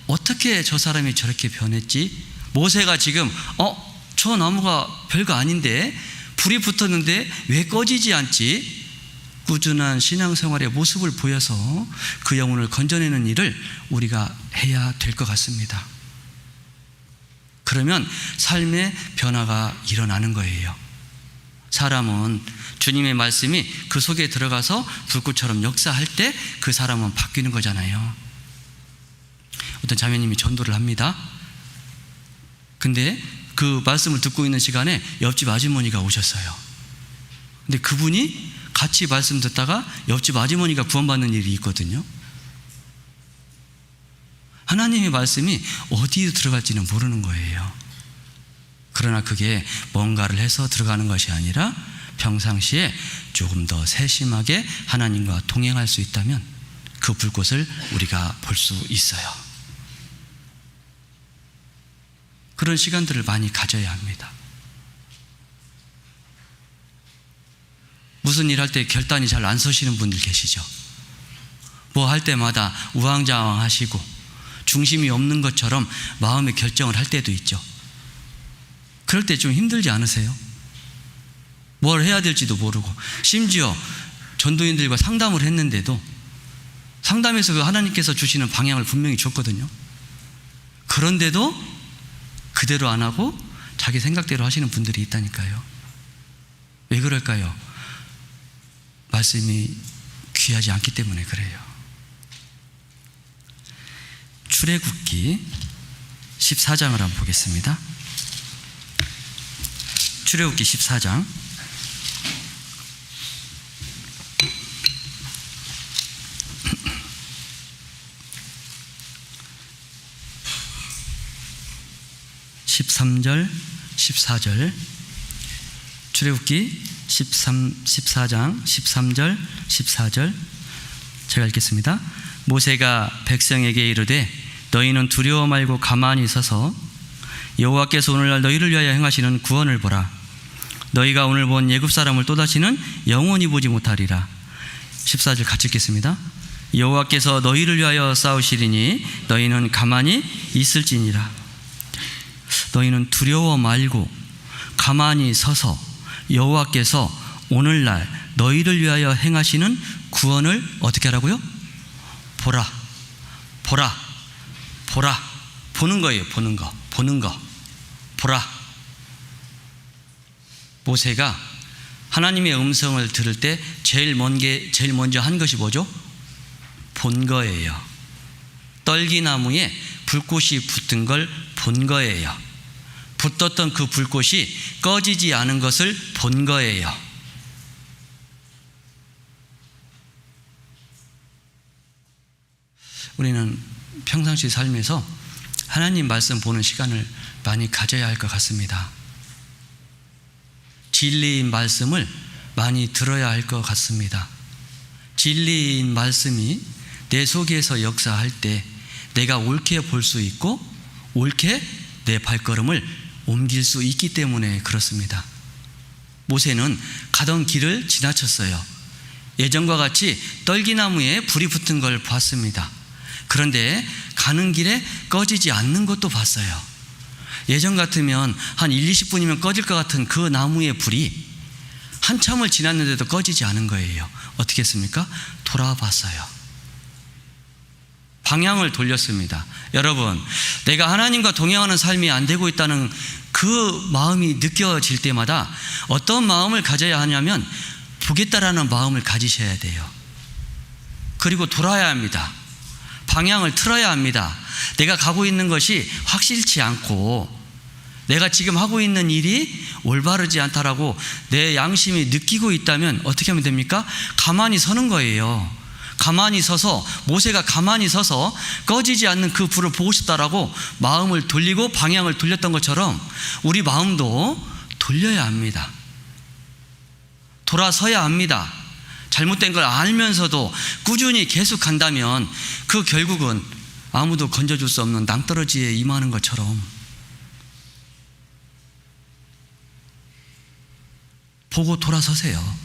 어떻게 저 사람이 저렇게 변했지? 모세가 지금 저 나무가 별거 아닌데 불이 붙었는데 왜 꺼지지 않지? 꾸준한 신앙생활의 모습을 보여서 그 영혼을 건져내는 일을 우리가 해야 될 것 같습니다. 그러면 삶의 변화가 일어나는 거예요. 사람은 주님의 말씀이 그 속에 들어가서 불꽃처럼 역사할 때 그 사람은 바뀌는 거잖아요. 어떤 자매님이 전도를 합니다. 근데 그 말씀을 듣고 있는 시간에 옆집 아주머니가 오셨어요. 근데 그분이 같이 말씀 듣다가 옆집 아주머니가 구원받는 일이 있거든요. 하나님의 말씀이 어디에 들어갈지는 모르는 거예요. 그러나 그게 뭔가를 해서 들어가는 것이 아니라 평상시에 조금 더 세심하게 하나님과 동행할 수 있다면 그 불꽃을 우리가 볼 수 있어요. 그런 시간들을 많이 가져야 합니다. 무슨 일 할 때 결단이 잘 안 서시는 분들 계시죠? 뭐 할 때마다 우왕좌왕 하시고 중심이 없는 것처럼 마음의 결정을 할 때도 있죠. 그럴 때 좀 힘들지 않으세요? 뭘 해야 될지도 모르고 심지어 전도인들과 상담을 했는데도 상담에서 그 하나님께서 주시는 방향을 분명히 줬거든요. 그런데도 그대로 안 하고 자기 생각대로 하시는 분들이 있다니까요. 왜 그럴까요? 말씀이 귀하지 않기 때문에 그래요. 출애굽기 14장을 한번 보겠습니다. 출애굽기 14장 13절 14절 출애굽기 14장 13절 14절 제가 읽겠습니다. 모세가 백성에게 이르되 너희는 두려워 말고 가만히 서서 여호와께서 오늘날 너희를 위하여 행하시는 구원을 보라. 너희가 오늘 본 애굽 사람을 또다시는 영원히 보지 못하리라. 14절 같이 읽겠습니다. 여호와께서 너희를 위하여 싸우시리니 너희는 가만히 있을지니라. 너희는 두려워 말고 가만히 서서 여호와께서 오늘날 너희를 위하여 행하시는 구원을 어떻게 하라고요? 보라. 보라. 보라. 보는 거예요. 보는 거. 보는 거. 보라. 모세가 하나님의 음성을 들을 때 제일 먼저 한 것이 뭐죠? 본 거예요. 떨기나무에 불꽃이 붙은 걸 본 거예요. 붙었던 그 불꽃이 꺼지지 않은 것을 본 거예요. 우리는 평상시 삶에서 하나님 말씀 보는 시간을 많이 가져야 할 것 같습니다. 진리인 말씀을 많이 들어야 할 것 같습니다. 진리인 말씀이 내 속에서 역사할 때 내가 옳게 볼 수 있고 옳게 내 발걸음을 옮길 수 있기 때문에 그렇습니다. 모세는 가던 길을 지나쳤어요. 예전과 같이 떨기나무에 불이 붙은 걸 봤습니다. 그런데 가는 길에 꺼지지 않는 것도 봤어요. 예전 같으면 한 1, 20분이면 꺼질 것 같은 그 나무의 불이 한참을 지났는데도 꺼지지 않은 거예요. 어떻게 했습니까? 돌아봤어요. 방향을 돌렸습니다. 여러분, 내가 하나님과 동행하는 삶이 안 되고 있다는 그 마음이 느껴질 때마다 어떤 마음을 가져야 하냐면 보겠다라는 마음을 가지셔야 돼요. 그리고 돌아야 합니다. 방향을 틀어야 합니다. 내가 가고 있는 것이 확실치 않고 내가 지금 하고 있는 일이 올바르지 않다라고 내 양심이 느끼고 있다면 어떻게 하면 됩니까? 가만히 서는 거예요. 가만히 서서, 모세가 가만히 서서 꺼지지 않는 그 불을 보고 싶다라고 마음을 돌리고 방향을 돌렸던 것처럼 우리 마음도 돌려야 합니다. 돌아서야 합니다. 잘못된 걸 알면서도 꾸준히 계속 간다면 그 결국은 아무도 건져줄 수 없는 낭떠러지에 임하는 것처럼 보고 돌아서세요.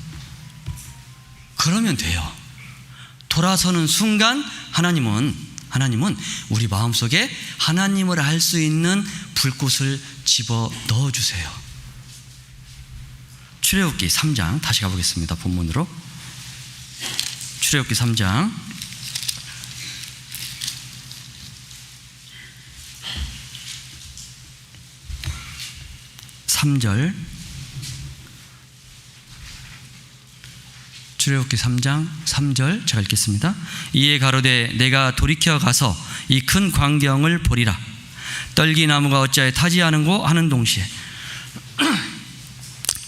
그러면 돼요. 돌아서는 순간 하나님은 우리 마음속에 하나님을 알 수 있는 불꽃을 집어 넣어주세요. 출애굽기 3장 다시 가보겠습니다. 본문으로. 출애굽기 3장 3절, 출애굽기 3장 3절 제가 읽겠습니다. 이에 가로되 내가 돌이켜 가서 이 큰 광경을 보리라. 떨기나무가 어찌하여 타지 않은고 하는 동시에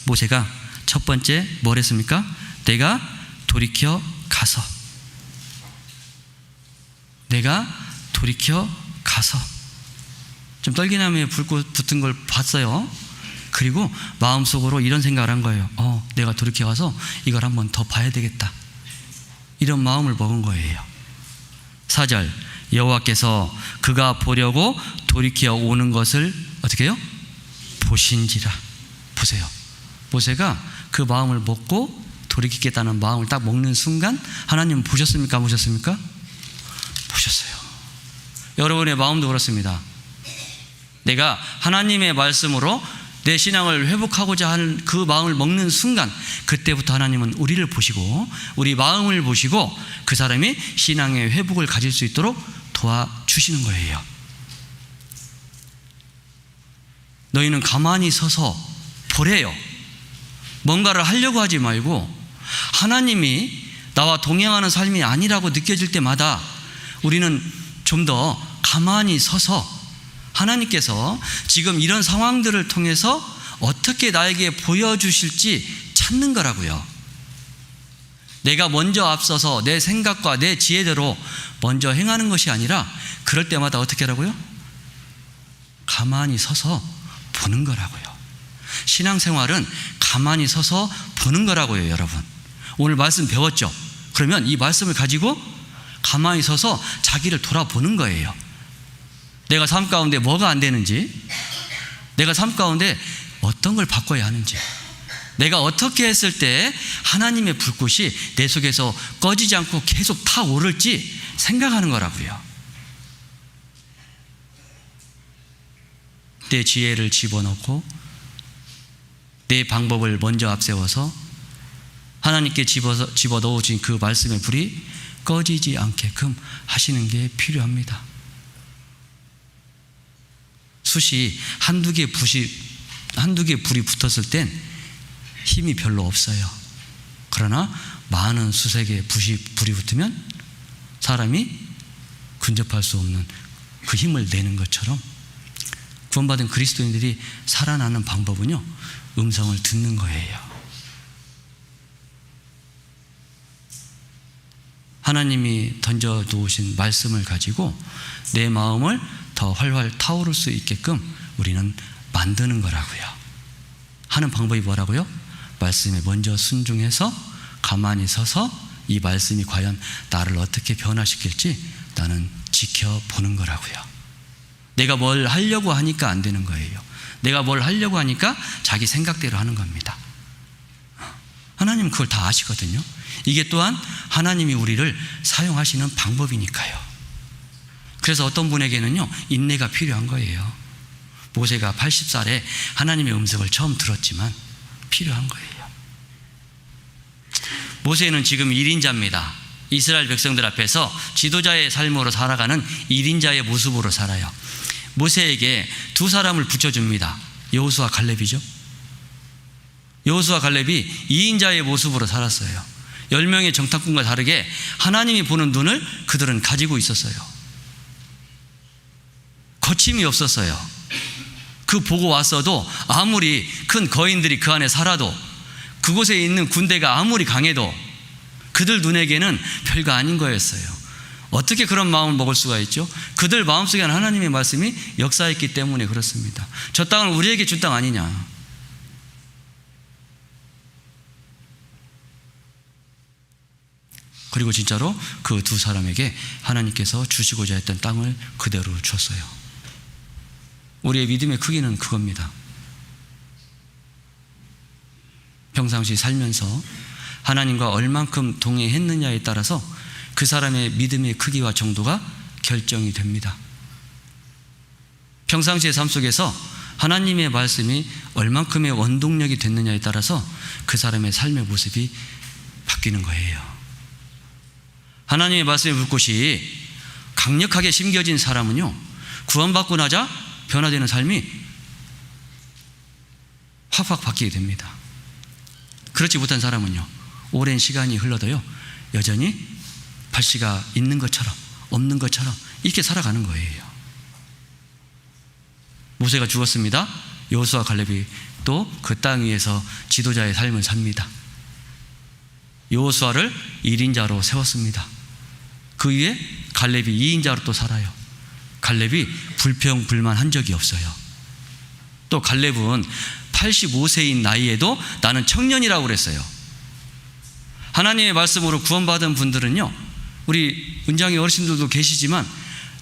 모세가 첫 번째 뭘 했습니까? 내가 돌이켜 가서, 내가 돌이켜 가서 좀 떨기나무에 불꽃 붙은 걸 봤어요. 그리고 마음속으로 이런 생각을 한 거예요. 내가 돌이켜 가서 이걸 한번 더 봐야 되겠다. 이런 마음을 먹은 거예요. 4절, 여호와께서 그가 보려고 돌이켜 오는 것을 어떻게 해요? 보신지라. 보세요. 모세가 그 마음을 먹고 돌이키겠다는 마음을 딱 먹는 순간 하나님은 보셨습니까? 안 보셨습니까? 보셨어요. 여러분의 마음도 그렇습니다. 내가 하나님의 말씀으로 내 신앙을 회복하고자 하는 그 마음을 먹는 순간, 그때부터 하나님은 우리를 보시고 우리 마음을 보시고 그 사람이 신앙의 회복을 가질 수 있도록 도와주시는 거예요. 너희는 가만히 서서 보래요. 뭔가를 하려고 하지 말고 하나님이 나와 동행하는 삶이 아니라고 느껴질 때마다 우리는 좀 더 가만히 서서 하나님께서 지금 이런 상황들을 통해서 어떻게 나에게 보여주실지 찾는 거라고요. 내가 먼저 앞서서 내 생각과 내 지혜대로 먼저 행하는 것이 아니라 그럴 때마다 어떻게 하라고요? 가만히 서서 보는 거라고요. 신앙생활은 가만히 서서 보는 거라고요. 여러분, 오늘 말씀 배웠죠? 그러면 이 말씀을 가지고 가만히 서서 자기를 돌아보는 거예요. 내가 삶 가운데 뭐가 안 되는지, 내가 삶 가운데 어떤 걸 바꿔야 하는지, 내가 어떻게 했을 때 하나님의 불꽃이 내 속에서 꺼지지 않고 계속 타오를지 생각하는 거라고요. 내 지혜를 집어넣고 내 방법을 먼저 앞세워서 하나님께 집어넣어진 그 말씀의 불이 꺼지지 않게끔 하시는 게 필요합니다. 숯이 한두 개 불이 붙었을 땐 힘이 별로 없어요. 그러나 많은 수세 개의 불이 붙으면 사람이 근접할 수 없는 그 힘을 내는 것처럼 구원받은 그리스도인들이 살아나는 방법은요, 음성을 듣는 거예요. 하나님이 던져 놓으신 말씀을 가지고 내 마음을 더 활활 타오를 수 있게끔 우리는 만드는 거라고요. 하는 방법이 뭐라고요? 말씀에 먼저 순종해서 가만히 서서 이 말씀이 과연 나를 어떻게 변화시킬지 나는 지켜보는 거라고요. 내가 뭘 하려고 하니까 안 되는 거예요. 내가 뭘 하려고 하니까 자기 생각대로 하는 겁니다. 하나님은 그걸 다 아시거든요. 이게 또한 하나님이 우리를 사용하시는 방법이니까요. 그래서 어떤 분에게는요, 인내가 필요한 거예요. 모세가 80살에 하나님의 음성을 처음 들었지만 필요한 거예요. 모세는 지금 1인자입니다. 이스라엘 백성들 앞에서 지도자의 삶으로 살아가는 1인자의 모습으로 살아요. 모세에게 두 사람을 붙여줍니다. 여호수아 갈렙이죠. 여호수아 갈렙이 2인자의 모습으로 살았어요. 10명의 정탐꾼과 다르게 하나님이 보는 눈을 그들은 가지고 있었어요. 거침이 없었어요. 그 보고 왔어도 아무리 큰 거인들이 그 안에 살아도 그곳에 있는 군대가 아무리 강해도 그들 눈에게는 별거 아닌 거였어요. 어떻게 그런 마음을 먹을 수가 있죠? 그들 마음속에는 하나님의 말씀이 역사했기 때문에 그렇습니다. 저 땅은 우리에게 준 땅 아니냐. 그리고 진짜로 그 두 사람에게 하나님께서 주시고자 했던 땅을 그대로 줬어요. 우리의 믿음의 크기는 그겁니다. 평상시 살면서 하나님과 얼만큼 동행했느냐에 따라서 그 사람의 믿음의 크기와 정도가 결정이 됩니다. 평상시의 삶 속에서 하나님의 말씀이 얼만큼의 원동력이 됐느냐에 따라서 그 사람의 삶의 모습이 바뀌는 거예요. 하나님의 말씀의 불꽃이 강력하게 심겨진 사람은요, 구원받고 나자 변화되는 삶이 확확 바뀌게 됩니다. 그렇지 못한 사람은요, 오랜 시간이 흘러도요 여전히 발씨가 있는 것처럼 없는 것처럼 이렇게 살아가는 거예요. 모세가 죽었습니다. 여호수아 갈렙이 또 그 땅 위에서 지도자의 삶을 삽니다. 여호수아를 1인자로 세웠습니다. 그 위에 갈렙이 2인자로 또 살아요. 갈렙이 불평불만한 적이 없어요. 또 갈렙은 85세인 나이에도 나는 청년이라고 그랬어요. 하나님의 말씀으로 구원받은 분들은요, 우리 은장의 어르신들도 계시지만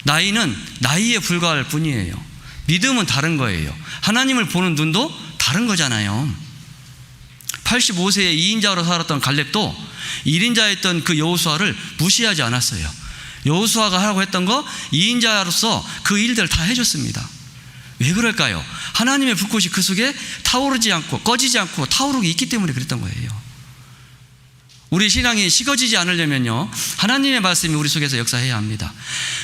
나이는 나이에 불과할 뿐이에요. 믿음은 다른 거예요. 하나님을 보는 눈도 다른 거잖아요. 85세에 2인자로 살았던 갈렙도 1인자였던 그 여호수아를 무시하지 않았어요. 여호수아가 하라고 했던 거 2인자로서 그 일들을 다 해줬습니다. 왜 그럴까요? 하나님의 불꽃이 그 속에 타오르지 않고 꺼지지 않고 타오르고 있기 때문에 그랬던 거예요. 우리 신앙이 식어지지 않으려면요, 하나님의 말씀이 우리 속에서 역사해야 합니다.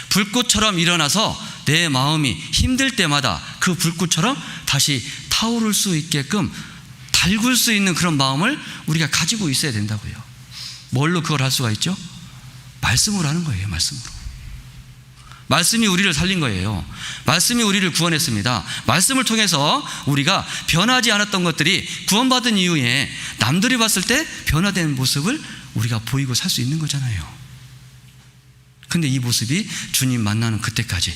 불꽃처럼 일어나서 내 마음이 힘들 때마다 그 불꽃처럼 다시 타오를 수 있게끔 달굴 수 있는 그런 마음을 우리가 가지고 있어야 된다고요. 뭘로 그걸 할 수가 있죠? 말씀으로 하는 거예요. 말씀으로. 말씀이 우리를 살린 거예요. 말씀이 우리를 구원했습니다. 말씀을 통해서 우리가 변하지 않았던 것들이 구원받은 이후에 남들이 봤을 때 변화된 모습을 우리가 보이고 살 수 있는 거잖아요. 근데 이 모습이 주님 만나는 그때까지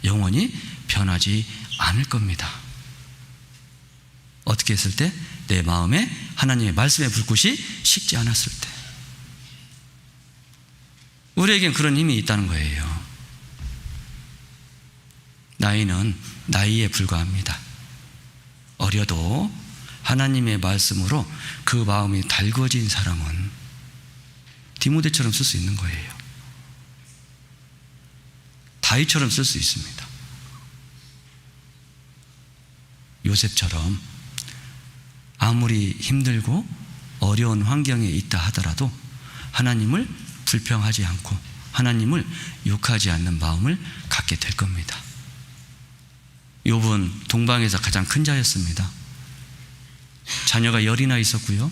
영원히 변하지 않을 겁니다. 어떻게 했을 때? 내 마음에 하나님의 말씀의 불꽃이 식지 않았을 때. 우리에겐 그런 힘이 있다는 거예요. 나이는 나이에 불과합니다. 어려도 하나님의 말씀으로 그 마음이 달궈진 사람은 디모데처럼 쓸 수 있는 거예요. 다윗처럼 쓸 수 있습니다. 요셉처럼 아무리 힘들고 어려운 환경에 있다 하더라도 하나님을 불평하지 않고 하나님을 욕하지 않는 마음을 갖게 될 겁니다. 욥은 동방에서 가장 큰 자였습니다. 자녀가 10이나 있었고요,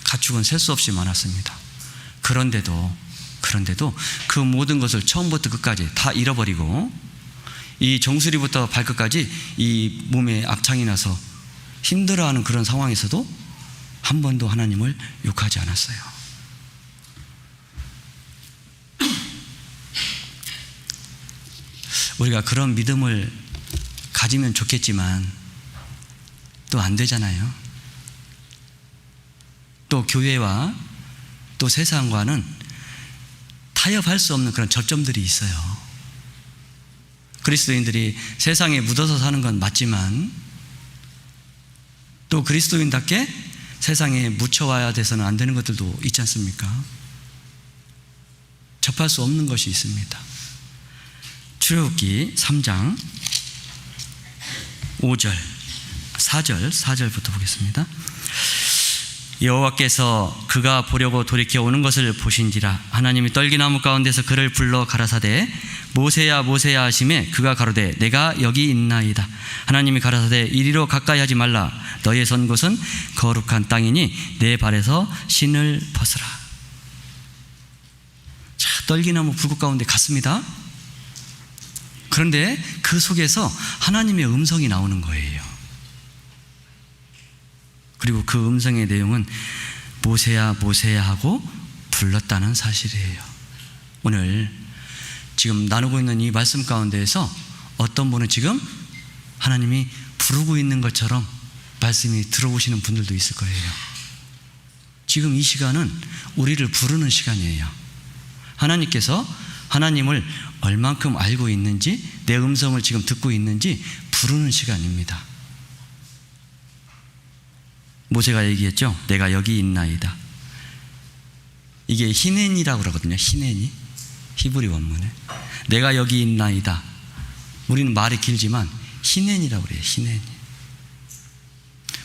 가축은 셀 수 없이 많았습니다. 그런데도 그 모든 것을 처음부터 끝까지 다 잃어버리고 이 정수리부터 발끝까지 이 몸에 악창이 나서 힘들어하는 그런 상황에서도 한 번도 하나님을 욕하지 않았어요. 우리가 그런 믿음을 가지면 좋겠지만 또 안 되잖아요. 또 교회와 또 세상과는 타협할 수 없는 그런 접점들이 있어요. 그리스도인들이 세상에 묻어서 사는 건 맞지만 또 그리스도인답게 세상에 묻혀와야 돼서는 안 되는 것들도 있지 않습니까? 접할 수 없는 것이 있습니다. 출애굽기 3장 5절 4절부터 보겠습니다. 여호와께서 그가 보려고 돌이켜 오는 것을 보신지라. 하나님이 떨기나무 가운데서 그를 불러 가라사대 모세야 모세야 하시매 그가 가로되 내가 여기 있나이다. 하나님이 가라사대 이리로 가까이 하지 말라. 너의 선 곳은 거룩한 땅이니 내 발에서 신을 벗으라. 자, 떨기나무 불꽃 가운데 갔습니다. 그런데 그 속에서 하나님의 음성이 나오는 거예요. 그리고 그 음성의 내용은 모세야 모세야 하고 불렀다는 사실이에요. 오늘 지금 나누고 있는 이 말씀 가운데에서 어떤 분은 지금 하나님이 부르고 있는 것처럼 말씀이 들어오시는 분들도 있을 거예요. 지금 이 시간은 우리를 부르는 시간이에요. 하나님께서 하나님을 얼만큼 알고 있는지, 내 음성을 지금 듣고 있는지 부르는 시간입니다. 모세가 얘기했죠. 내가 여기 있나이다. 이게 히넨이라고 그러거든요. 히넨이 히브리 원문에 내가 여기 있나이다. 우리는 말이 길지만 히넨이라고 그래요. 히넨이.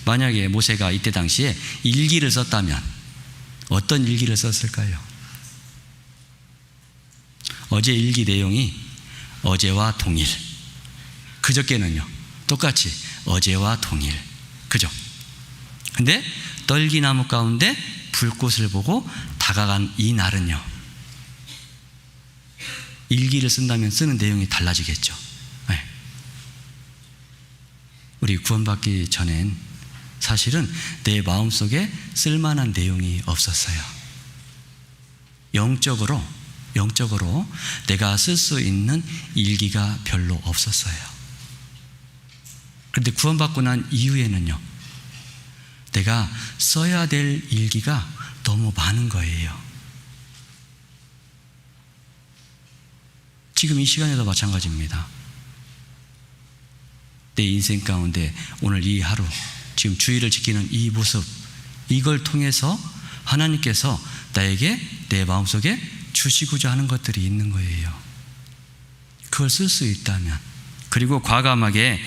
만약에 모세가 이때 당시에 일기를 썼다면 어떤 일기를 썼을까요? 어제 일기 내용이 어제와 동일, 그저께는요 똑같이 어제와 동일, 그죠? 근데 떨기나무 가운데 불꽃을 보고 다가간 이 날은요, 일기를 쓴다면 쓰는 내용이 달라지겠죠. 네. 우리 구원받기 전엔 사실은 내 마음속에 쓸만한 내용이 없었어요. 영적으로 내가 쓸 수 있는 일기가 별로 없었어요. 그런데 구원받고 난 이후에는요, 내가 써야 될 일기가 너무 많은 거예요. 지금 이 시간에도 마찬가지입니다. 내 인생 가운데 오늘 이 하루, 지금 주의를 지키는 이 모습, 이걸 통해서 하나님께서 나에게 내 마음속에 주시고자 하는 것들이 있는 거예요. 그걸 쓸 수 있다면, 그리고 과감하게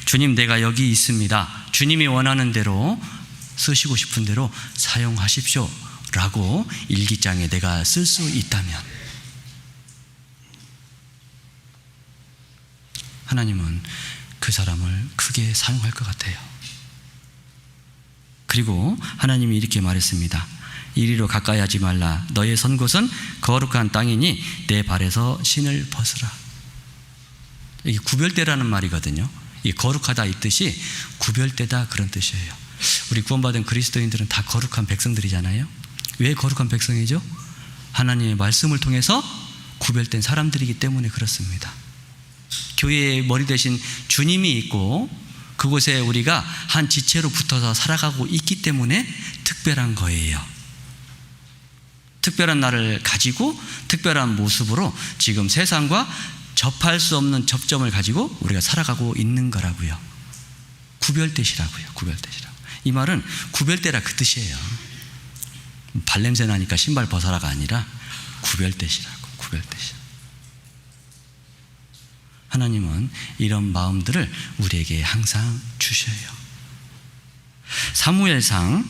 주님 내가 여기 있습니다, 주님이 원하는 대로 쓰시고 싶은 대로 사용하십시오 라고 일기장에 내가 쓸 수 있다면 하나님은 그 사람을 크게 사용할 것 같아요. 그리고 하나님이 이렇게 말했습니다. 이리로 가까이 하지 말라. 너의 선 곳은 거룩한 땅이니 내 발에서 신을 벗으라. 이게 구별되라는 말이거든요. 이 거룩하다 이 뜻이 구별되다 그런 뜻이에요. 우리 구원받은 그리스도인들은 다 거룩한 백성들이잖아요. 왜 거룩한 백성이죠? 하나님의 말씀을 통해서 구별된 사람들이기 때문에 그렇습니다. 교회의 머리 대신 주님이 있고 그곳에 우리가 한 지체로 붙어서 살아가고 있기 때문에 특별한 거예요. 특별한 나를 가지고 특별한 모습으로 지금 세상과 접할 수 없는 접점을 가지고 우리가 살아가고 있는 거라고요. 구별되시라고요. 구별되시라고. 이 말은 구별되라 그 뜻이에요. 발냄새 나니까 신발 벗어라가 아니라 구별되시라고. 구별되시라고. 하나님은 이런 마음들을 우리에게 항상 주셔요. 사무엘상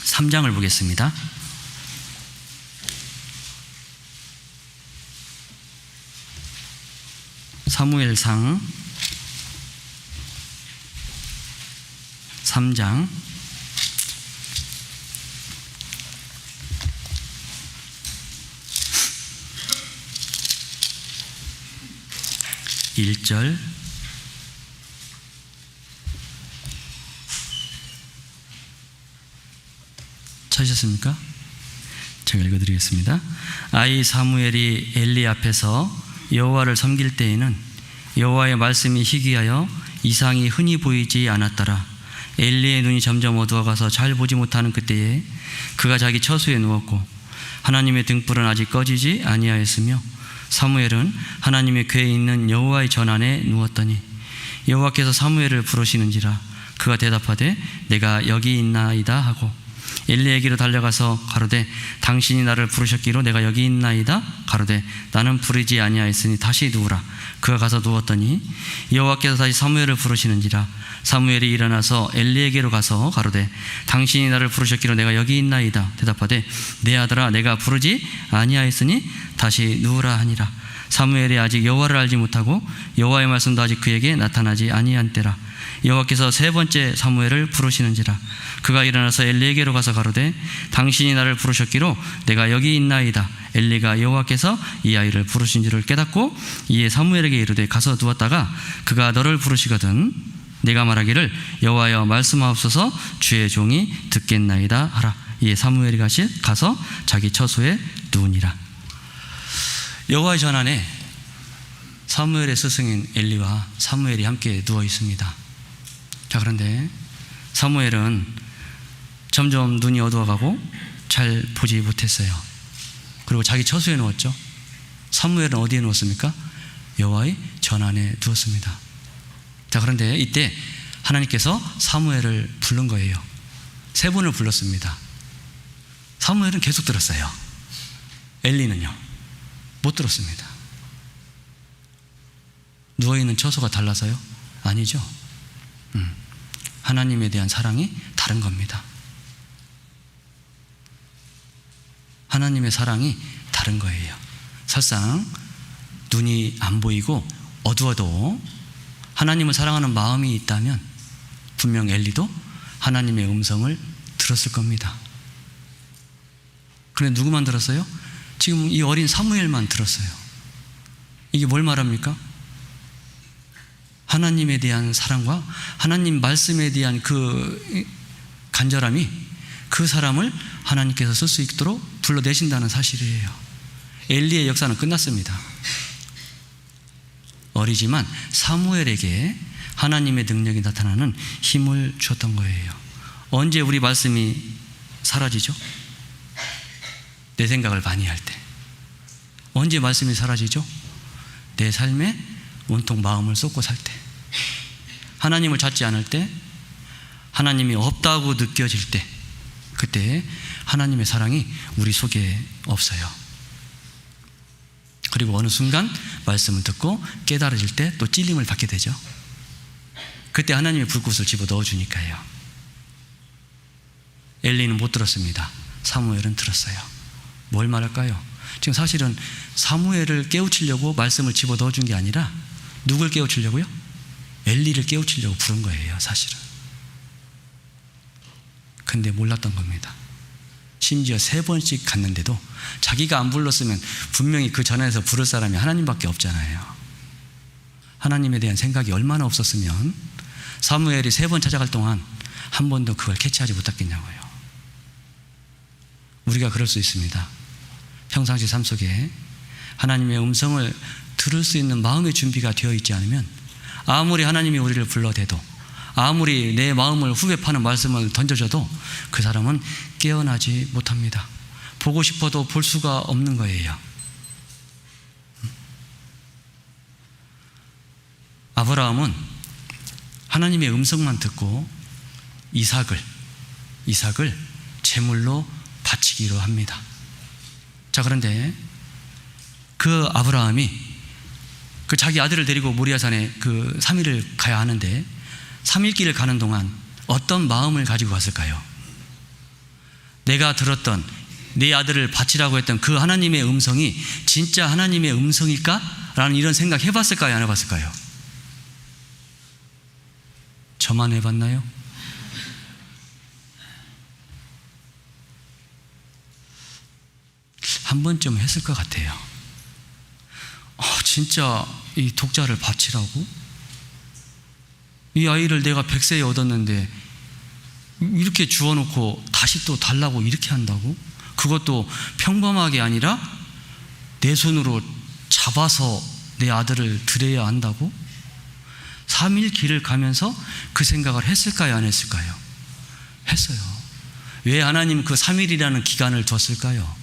3장을 보겠습니다. 사무엘상 3장 1절 찾으셨습니까? 제가 읽어드리겠습니다. 아이 사무엘이 엘리 앞에서 여호와를 섬길 때에는 여호와의 말씀이 희귀하여 이상이 흔히 보이지 않았더라. 엘리의 눈이 점점 어두워가서 잘 보지 못하는 그때에 그가 자기 처소에 누웠고 하나님의 등불은 아직 꺼지지 아니하였으며 사무엘은 하나님의 궤에 있는 여호와의 전안에 누웠더니 여호와께서 사무엘을 부르시는지라. 그가 대답하되 내가 여기 있나이다 하고 엘리에게로 달려가서 가로되 당신이 나를 부르셨기로 내가 여기 있나이다. 가로되 나는 부르지 아니하였으니 다시 누우라. 그가 가서 누웠더니 여호와께서 다시 사무엘을 부르시는지라. 사무엘이 일어나서 엘리에게로 가서 가로되 당신이 나를 부르셨기로 내가 여기 있나이다. 대답하되 내 아들아 내가 부르지 아니하였으니 다시 누우라 하니라. 사무엘이 아직 여호와를 알지 못하고 여호와의 말씀도 아직 그에게 나타나지 아니한 때라. 여호와께서 세 번째 사무엘을 부르시는지라. 그가 일어나서 엘리에게로 가서 가로되 당신이 나를 부르셨기로 내가 여기 있나이다. 엘리가 여호와께서 이 아이를 부르신 줄을 깨닫고 이에 사무엘에게 이르되 가서 누웠다가 그가 너를 부르시거든 내가 말하기를 여호와여 말씀하옵소서 주의 종이 듣겠나이다 하라. 이에 사무엘이 가서 자기 처소에 누우니라. 여호와의 전안에 사무엘의 스승인 엘리와 사무엘이 함께 누워 있습니다. 자, 그런데 사무엘은 점점 눈이 어두워가고 잘 보지 못했어요. 그리고 자기 처소에 누웠죠. 사무엘은 어디에 누웠습니까? 여호와의 전안에 누웠습니다. 자, 그런데 이때 하나님께서 사무엘을 부른 거예요. 세 번을 불렀습니다. 사무엘은 계속 들었어요. 엘리는요 못 들었습니다. 누워있는 처소가 달라서요? 아니죠. 하나님에 대한 사랑이 다른 겁니다. 하나님의 사랑이 다른 거예요. 설상 눈이 안 보이고 어두워도 하나님을 사랑하는 마음이 있다면 분명 엘리도 하나님의 음성을 들었을 겁니다. 그런데 누구만 들었어요? 지금 이 어린 사무엘만 들었어요. 이게 뭘 말합니까? 하나님에 대한 사랑과 하나님 말씀에 대한 그 간절함이 그 사람을 하나님께서 쓸 수 있도록 불러내신다는 사실이에요. 엘리의 역사는 끝났습니다. 어리지만 사무엘에게 하나님의 능력이 나타나는 힘을 주었던 거예요. 언제 우리 말씀이 사라지죠? 내 생각을 많이 할 때. 언제 말씀이 사라지죠? 내 삶에 온통 마음을 쏟고 살 때, 하나님을 찾지 않을 때, 하나님이 없다고 느껴질 때, 그때 하나님의 사랑이 우리 속에 없어요. 그리고 어느 순간 말씀을 듣고 깨달아질 때 또 찔림을 받게 되죠. 그때 하나님의 불꽃을 집어 넣어주니까요. 엘리는 못 들었습니다. 사무엘은 들었어요. 뭘 말할까요? 지금 사실은 사무엘을 깨우치려고 말씀을 집어 넣어준 게 아니라 누굴 깨우치려고요? 엘리를 깨우치려고 부른 거예요, 사실은. 근데 몰랐던 겁니다. 심지어 3번씩 갔는데도 자기가 안 불렀으면 분명히 그 전에서 부를 사람이 하나님밖에 없잖아요. 하나님에 대한 생각이 얼마나 없었으면 사무엘이 3번 찾아갈 동안 한 번도 그걸 캐치하지 못했겠냐고요. 우리가 그럴 수 있습니다. 평상시 삶 속에 하나님의 음성을 들을 수 있는 마음의 준비가 되어 있지 않으면 아무리 하나님이 우리를 불러대도 아무리 내 마음을 후벼 파는 말씀을 던져줘도 그 사람은 깨어나지 못합니다. 보고 싶어도 볼 수가 없는 거예요. 아브라함은 하나님의 음성만 듣고 이삭을 제물로 바치기로 합니다. 자, 그런데 그 아브라함이 그 자기 아들을 데리고 모리아산에 그 3일을 가야 하는데 3일 길을 가는 동안 어떤 마음을 가지고 갔을까요? 내가 들었던 내 아들을 바치라고 했던 그 하나님의 음성이 진짜 하나님의 음성일까? 라는 이런 생각 해봤을까요? 안 해봤을까요? 저만 해봤나요? 한 번쯤 했을 것 같아요. 진짜 이 독자를 바치라고? 이 아이를 내가 100세에 얻었는데 이렇게 주워놓고 다시 또 달라고 이렇게 한다고? 그것도 평범하게 아니라 내 손으로 잡아서 내 아들을 드려야 한다고? 3일 길을 가면서 그 생각을 했을까요? 안 했을까요? 했어요. 왜 하나님 그 3일이라는 기간을 뒀을까요?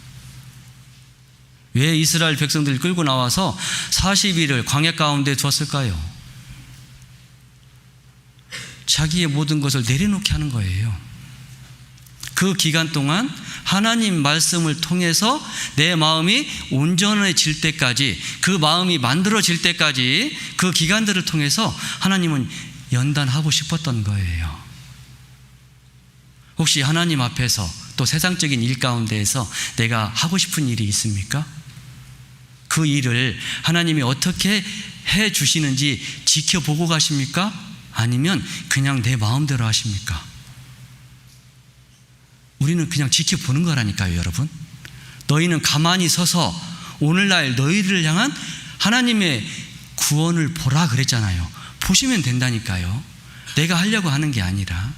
왜 이스라엘 백성들을 끌고 나와서 40일을 광야 가운데 두었을까요? 자기의 모든 것을 내려놓게 하는 거예요. 그 기간 동안 하나님 말씀을 통해서 내 마음이 온전해질 때까지, 그 마음이 만들어질 때까지 그 기간들을 통해서 하나님은 연단하고 싶었던 거예요. 혹시 하나님 앞에서 또 세상적인 일 가운데에서 내가 하고 싶은 일이 있습니까? 그 일을 하나님이 어떻게 해 주시는지 지켜보고 가십니까? 아니면 그냥 내 마음대로 하십니까? 우리는 그냥 지켜보는 거라니까요, 여러분. 너희는 가만히 서서 오늘날 너희를 향한 하나님의 구원을 보라 그랬잖아요. 보시면 된다니까요. 내가 하려고 하는 게 아니라.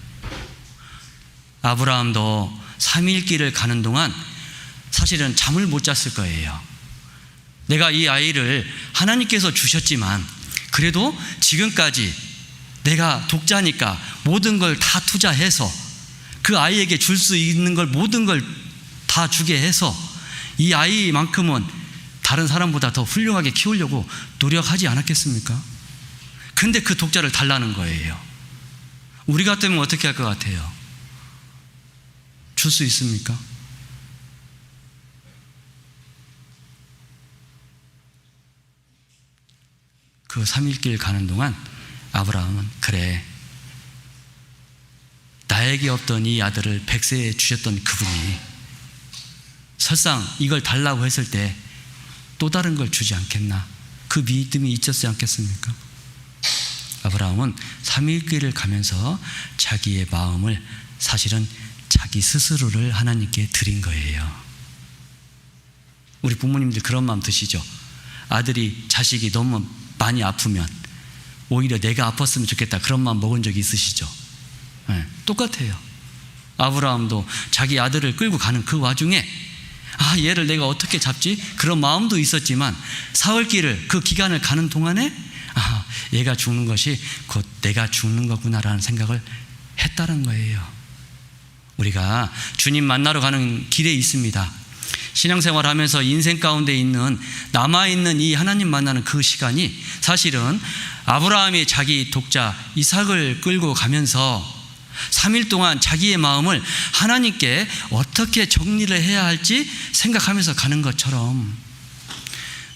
아브라함도 3일 길을 가는 동안 사실은 잠을 못 잤을 거예요. 내가 이 아이를 하나님께서 주셨지만 그래도 지금까지 내가 독자니까 모든 걸 다 투자해서 그 아이에게 줄 수 있는 걸 모든 걸 다 주게 해서 이 아이만큼은 다른 사람보다 더 훌륭하게 키우려고 노력하지 않았겠습니까? 근데 그 독자를 달라는 거예요. 우리 같으면 어떻게 할 것 같아요? 줄 수 있습니까? 그 3일길 가는 동안 아브라함은 그래, 나에게 없던 이 아들을 100세에 주셨던 그분이 설상 이걸 달라고 했을 때 또 다른 걸 주지 않겠나, 그 믿음이 있었지 않겠습니까? 아브라함은 3일길을 가면서 자기의 마음을 사실은 자기 스스로를 하나님께 드린 거예요. 우리 부모님들 그런 마음 드시죠? 아들이, 자식이 너무 많이 아프면 오히려 내가 아팠으면 좋겠다, 그런 마음 먹은 적이 있으시죠? 네, 똑같아요. 아브라함도 자기 아들을 끌고 가는 그 와중에 얘를 내가 어떻게 잡지? 그런 마음도 있었지만 사흘길을, 그 기간을 가는 동안에 얘가 죽는 것이 곧 내가 죽는 거구나라는 생각을 했다는 거예요. 우리가 주님 만나러 가는 길에 있습니다. 신앙생활하면서 인생 가운데 있는, 남아있는 이 하나님 만나는 그 시간이 사실은 아브라함이 자기 독자 이삭을 끌고 가면서 3일 동안 자기의 마음을 하나님께 어떻게 정리를 해야 할지 생각하면서 가는 것처럼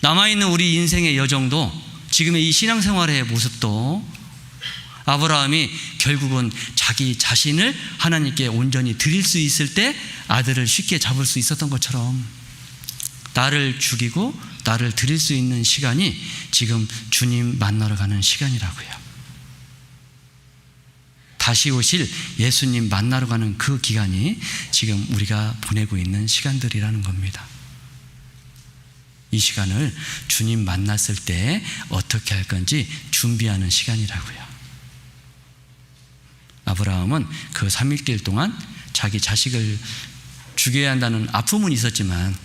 남아있는 우리 인생의 여정도, 지금의 이 신앙생활의 모습도 아브라함이 결국은 자기 자신을 하나님께 온전히 드릴 수 있을 때 아들을 쉽게 잡을 수 있었던 것처럼 나를 죽이고 나를 드릴 수 있는 시간이 지금 주님 만나러 가는 시간이라고요. 다시 오실 예수님 만나러 가는 그 기간이 지금 우리가 보내고 있는 시간들이라는 겁니다. 이 시간을 주님 만났을 때 어떻게 할 건지 준비하는 시간이라고요. 아브라함은 그 3일길 동안 자기 자식을 죽여야 한다는 아픔은 있었지만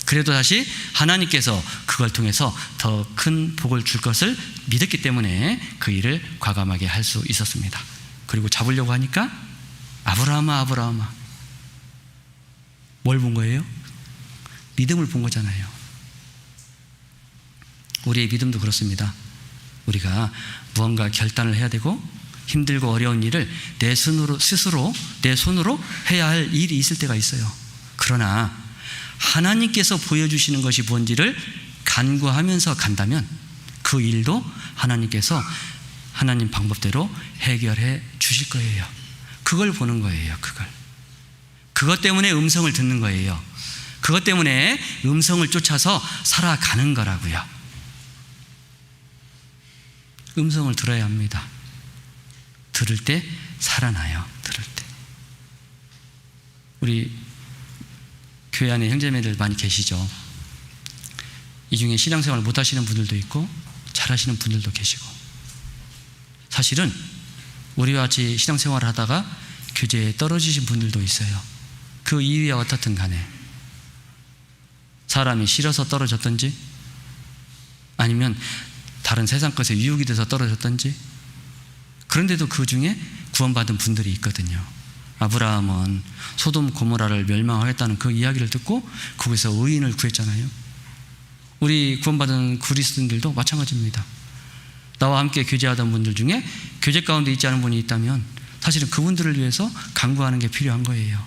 그래도 다시 하나님께서 그걸 통해서 더 큰 복을 줄 것을 믿었기 때문에 그 일을 과감하게 할 수 있었습니다. 그리고 잡으려고 하니까 아브라함아, 아브라함아. 뭘 본 거예요? 믿음을 본 거잖아요. 우리의 믿음도 그렇습니다. 우리가 무언가 결단을 해야 되고 힘들고 어려운 일을 내 손으로, 스스로 내 손으로 해야 할 일이 있을 때가 있어요. 그러나 하나님께서 보여주시는 것이 뭔지를 간구하면서 간다면 그 일도 하나님께서 하나님 방법대로 해결해 주실 거예요. 그걸 보는 거예요. 그것 때문에 음성을 듣는 거예요. 그것 때문에 음성을 쫓아서 살아가는 거라고요. 음성을 들어야 합니다. 들을 때 살아나요. 들을 때. 우리 교회 안에 형제매들 많이 계시죠? 이 중에 신앙생활 못 하시는 분들도 있고 잘 하시는 분들도 계시고, 사실은 우리와 같이 신앙생활을 하다가 교제에 떨어지신 분들도 있어요. 그 이유야 어떻든 간에 사람이 싫어서 떨어졌던지 아니면 다른 세상 것에 유혹이 돼서 떨어졌던지, 그런데도 그 중에 구원받은 분들이 있거든요. 아브라함은 소돔 고모라를 멸망하겠다는 그 이야기를 듣고 거기서 의인을 구했잖아요. 우리 구원받은 그리스도인들도 마찬가지입니다. 나와 함께 교제하던 분들 중에 교제 가운데 있지 않은 분이 있다면 사실은 그분들을 위해서 간구하는 게 필요한 거예요.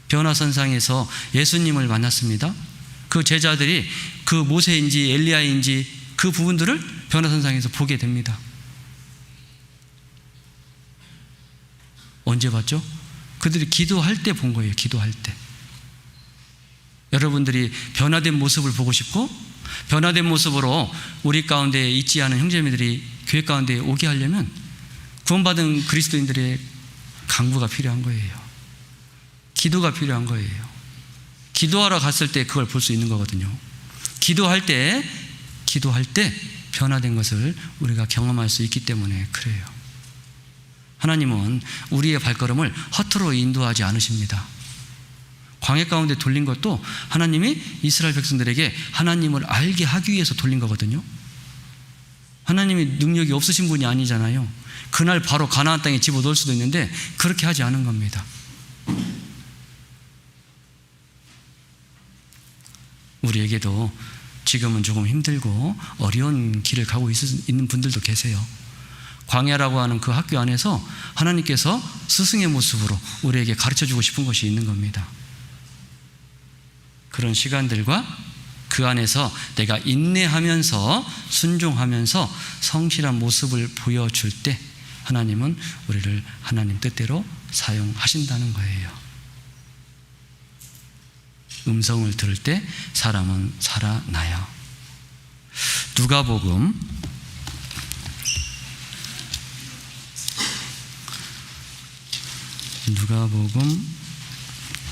변화선상에서 예수님을 만났습니다. 그 제자들이 그 모세인지 엘리야인지 그 부분들을 변화선상에서 보게 됩니다. 언제 봤죠? 그들이 기도할 때 본 거예요. 기도할 때. 여러분들이 변화된 모습을 보고 싶고 변화된 모습으로 우리 가운데 있지 않은 형제님들이 교회 가운데 오게 하려면 구원받은 그리스도인들의 간구가 필요한 거예요. 기도가 필요한 거예요. 기도하러 갔을 때 그걸 볼 수 있는 거거든요. 기도할 때 변화된 것을 우리가 경험할 수 있기 때문에 그래요. 하나님은 우리의 발걸음을 허투루 인도하지 않으십니다. 광야 가운데 돌린 것도 하나님이 이스라엘 백성들에게 하나님을 알게 하기 위해서 돌린 거거든요. 하나님이 능력이 없으신 분이 아니잖아요. 그날 바로 가나안 땅에 집어넣을 수도 있는데 그렇게 하지 않은 겁니다. 우리에게도 지금은 조금 힘들고 어려운 길을 가고 있는 분들도 계세요. 광야라고 하는 그 학교 안에서 하나님께서 스승의 모습으로 우리에게 가르쳐주고 싶은 것이 있는 겁니다. 그런 시간들과 그 안에서 내가 인내하면서 순종하면서 성실한 모습을 보여줄 때 하나님은 우리를 하나님 뜻대로 사용하신다는 거예요. 음성을 들을 때 사람은 살아나요. 누가복음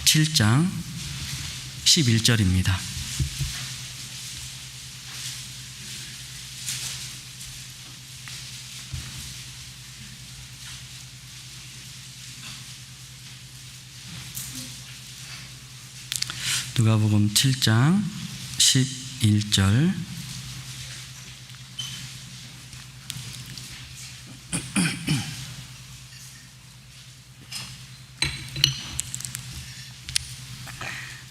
7장 11절입니다. 누가복음 7장 11절.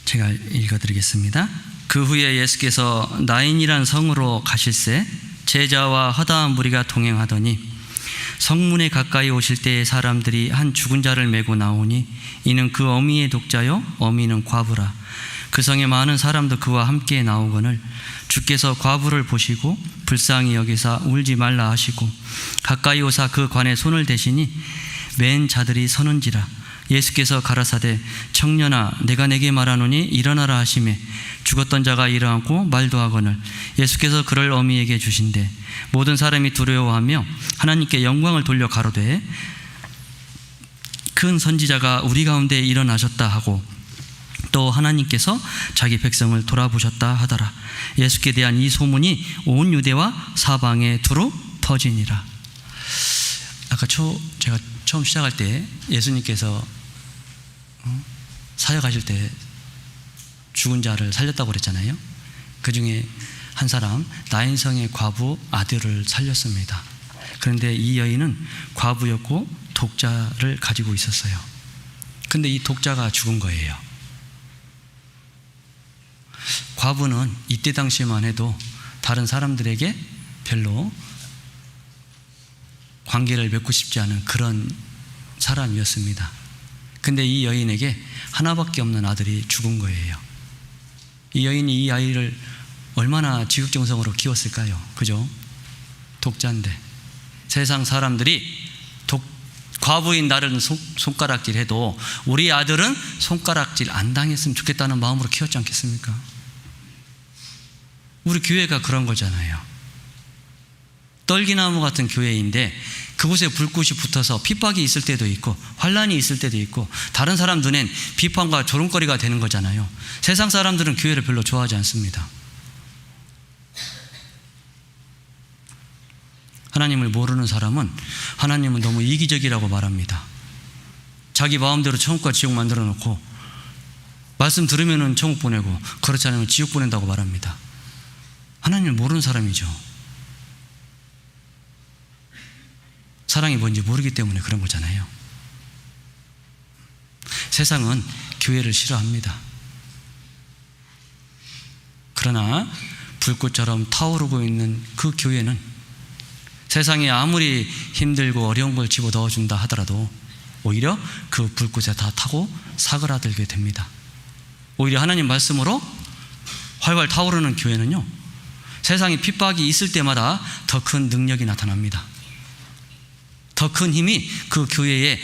제가 읽어드리겠습니다. 그 후에 예수께서 나인이란 성으로 가실새 제자와 허다한 무리가 동행하더니 성문에 가까이 오실 때에 사람들이 한 죽은 자를 메고 나오니 이는 그 어미의 독자요 어미는 과부라. 그 성에 많은 사람도 그와 함께 나오거늘 주께서 과부를 보시고 불쌍히 여기사 울지 말라 하시고 가까이 오사 그 관에 손을 대시니 맨 자들이 서는지라. 예수께서 가라사대 청년아 내가 내게 말하노니 일어나라 하시매 죽었던 자가 일어나고 말도 하거늘 예수께서 그를 어미에게 주신대 모든 사람이 두려워하며 하나님께 영광을 돌려 가로되 큰 선지자가 우리 가운데 일어나셨다 하고 또 하나님께서 자기 백성을 돌아보셨다 하더라. 예수께 대한 이 소문이 온 유대와 사방에 두루 퍼지니라. 아까 제가 처음 시작할 때 예수님께서 사역하실 때 죽은 자를 살렸다고 그랬잖아요. 그 중에 한 사람 나인성의 과부 아들을 살렸습니다. 그런데 이 여인은 과부였고 독자를 가지고 있었어요. 근데 이 독자가 죽은 거예요. 과부는 이때 당시만 해도 다른 사람들에게 별로 관계를 맺고 싶지 않은 그런 사람이었습니다. 근데 이 여인에게 하나밖에 없는 아들이 죽은 거예요. 이 여인이 이 아이를 얼마나 지극정성으로 키웠을까요? 그죠? 독자인데 세상 사람들이 과부인 나를 손가락질 해도 우리 아들은 손가락질 안 당했으면 좋겠다는 마음으로 키웠지 않겠습니까? 우리 교회가 그런 거잖아요. 떨기나무 같은 교회인데 그곳에 불꽃이 붙어서 핍박이 있을 때도 있고 환난이 있을 때도 있고 다른 사람 눈엔 비판과 조롱거리가 되는 거잖아요. 세상 사람들은 교회를 별로 좋아하지 않습니다. 하나님을 모르는 사람은 하나님은 너무 이기적이라고 말합니다. 자기 마음대로 천국과 지옥 만들어 놓고 말씀 들으면은 천국 보내고 그렇지 않으면 지옥 보낸다고 말합니다. 하나님을 모르는 사람이죠. 사랑이 뭔지 모르기 때문에 그런 거잖아요. 세상은 교회를 싫어합니다. 그러나 불꽃처럼 타오르고 있는 그 교회는 세상에 아무리 힘들고 어려운 걸 집어넣어 준다 하더라도 오히려 그 불꽃에 다 타고 사그라들게 됩니다. 오히려 하나님 말씀으로 활활 타오르는 교회는요, 세상에 핍박이 있을 때마다 더 큰 능력이 나타납니다. 더 큰 힘이 그 교회에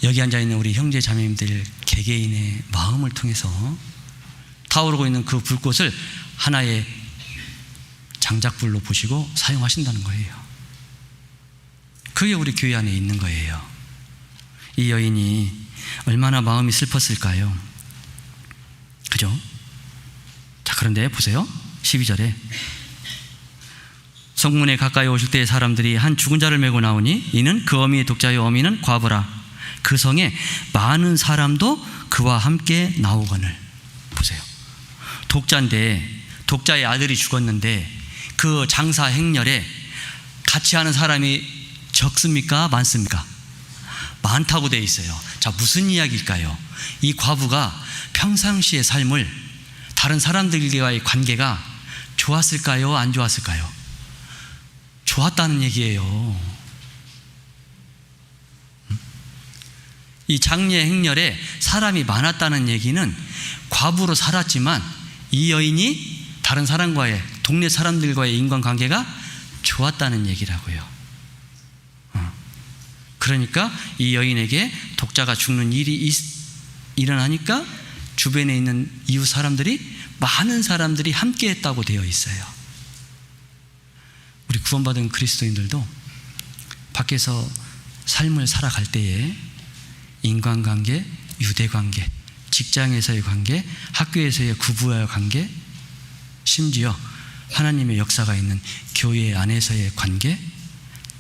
여기 앉아있는 우리 형제 자매님들 개개인의 마음을 통해서 타오르고 있는 그 불꽃을 하나의 장작불로 보시고 사용하신다는 거예요. 그게 우리 교회 안에 있는 거예요. 이 여인이 얼마나 마음이 슬펐을까요? 그죠? 자, 그런데 보세요. 12절에 성문에 가까이 오실 때 사람들이 한 죽은 자를 메고 나오니 이는 그 어미의 독자의 어미는 과부라. 그 성에 많은 사람도 그와 함께 나오거늘. 보세요. 독자인데, 독자의 아들이 죽었는데 그 장사 행렬에 같이 하는 사람이 적습니까? 많습니까? 많다고 되어 있어요. 자, 무슨 이야기일까요? 이 과부가 평상시의 삶을 다른 사람들과의 관계가 좋았을까요? 안 좋았을까요? 좋았다는 얘기예요. 이 장례 행렬에 사람이 많았다는 얘기는 과부로 살았지만 이 여인이 다른 사람과의, 동네 사람들과의 인간관계가 좋았다는 얘기라고요. 그러니까 이 여인에게 독자가 죽는 일이 일어나니까 주변에 있는 이웃 사람들이, 많은 사람들이 함께 했다고 되어 있어요. 우리 구원받은 그리스도인들도 밖에서 삶을 살아갈 때에 인간관계, 유대관계, 직장에서의 관계, 학교에서의 부부와의 관계, 심지어 하나님의 역사가 있는 교회 안에서의 관계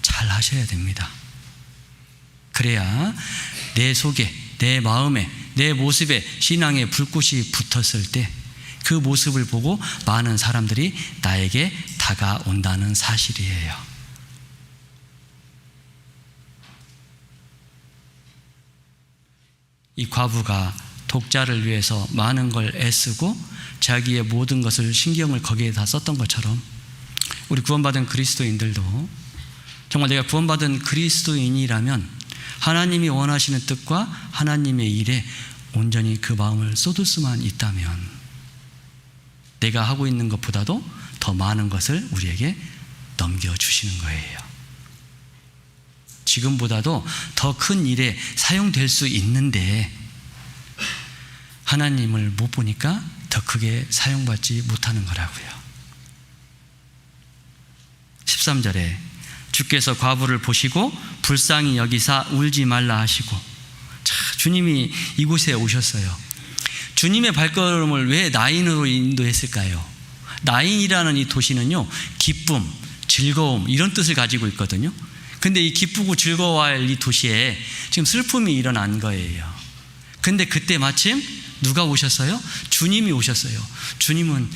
잘 하셔야 됩니다. 그래야 내 속에, 내 마음에, 내 모습에 신앙의 불꽃이 붙었을 때 그 모습을 보고 많은 사람들이 나에게 다가온다는 사실이에요. 이 과부가 독자를 위해서 많은 걸 애쓰고 자기의 모든 것을, 신경을 거기에 다 썼던 것처럼 우리 구원받은 그리스도인들도 정말 내가 구원받은 그리스도인이라면 하나님이 원하시는 뜻과 하나님의 일에 온전히 그 마음을 쏟을 수만 있다면 내가 하고 있는 것보다도 더 많은 것을 우리에게 넘겨주시는 거예요. 지금보다도 더 큰 일에 사용될 수 있는데 하나님을 못 보니까 더 크게 사용받지 못하는 거라고요. 13절에 주께서 과부를 보시고 불쌍히 여기사 울지 말라 하시고. 자, 주님이 이곳에 오셨어요. 주님의 발걸음을 왜 나인으로 인도했을까요? 나인이라는 이 도시는요, 기쁨, 즐거움 이런 뜻을 가지고 있거든요. 근데 이 기쁘고 즐거워할 이 도시에 지금 슬픔이 일어난 거예요. 근데 그때 마침 누가 오셨어요? 주님이 오셨어요. 주님은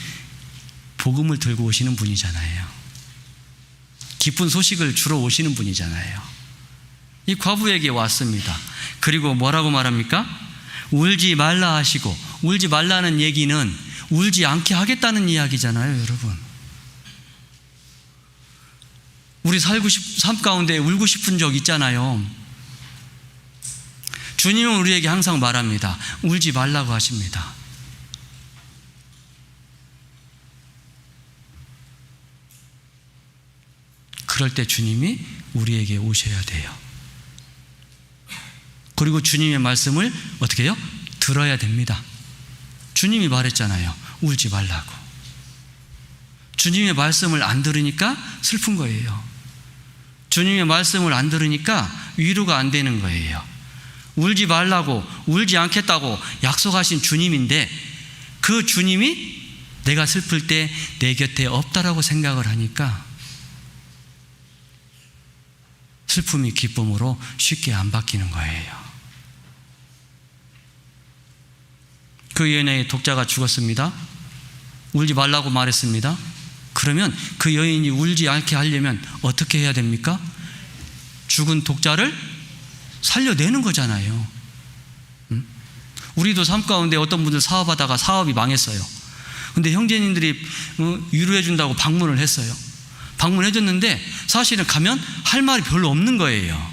복음을 들고 오시는 분이잖아요. 기쁜 소식을 주러 오시는 분이잖아요. 이 과부에게 왔습니다. 그리고 뭐라고 말합니까? 울지 말라 하시고. 울지 말라는 얘기는 울지 않게 하겠다는 이야기잖아요, 여러분. 우리 삶 가운데 울고 싶은 적 있잖아요. 주님은 우리에게 항상 말합니다. 울지 말라고 하십니다. 그럴 때 주님이 우리에게 오셔야 돼요. 그리고 주님의 말씀을 어떻게 해요? 들어야 됩니다. 주님이 말했잖아요. 울지 말라고. 주님의 말씀을 안 들으니까 슬픈 거예요. 주님의 말씀을 안 들으니까 위로가 안 되는 거예요. 울지 말라고, 울지 않겠다고 약속하신 주님인데 그 주님이 내가 슬플 때 내 곁에 없다라고 생각을 하니까 슬픔이 기쁨으로 쉽게 안 바뀌는 거예요. 그 여인의 독자가 죽었습니다. 울지 말라고 말했습니다. 그러면 그 여인이 울지 않게 하려면 어떻게 해야 됩니까? 죽은 독자를 살려내는 거잖아요. 우리도 삶 가운데 어떤 분들 사업하다가 사업이 망했어요. 근데 형제님들이 위로해 준다고 방문을 했어요. 방문해 줬는데 사실은 가면 할 말이 별로 없는 거예요.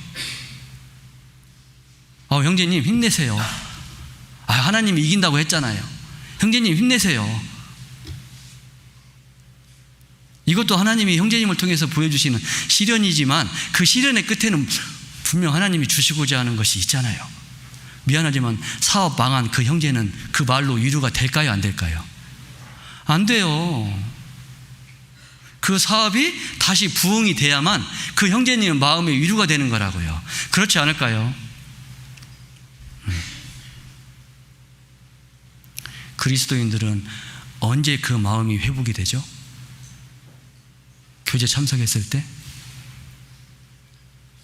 형제님 힘내세요. 하나님이 이긴다고 했잖아요. 형제님 힘내세요. 이것도 하나님이 형제님을 통해서 보여주시는 시련이지만 그 시련의 끝에는 분명 하나님이 주시고자 하는 것이 있잖아요. 미안하지만 사업 망한 그 형제는 그 말로 위로가 될까요? 안 될까요? 안 돼요. 그 사업이 다시 부흥이 돼야만 그 형제님의 마음에 위로가 되는 거라고요. 그렇지 않을까요? 그리스도인들은 언제 그 마음이 회복이 되죠? 교제 참석했을 때?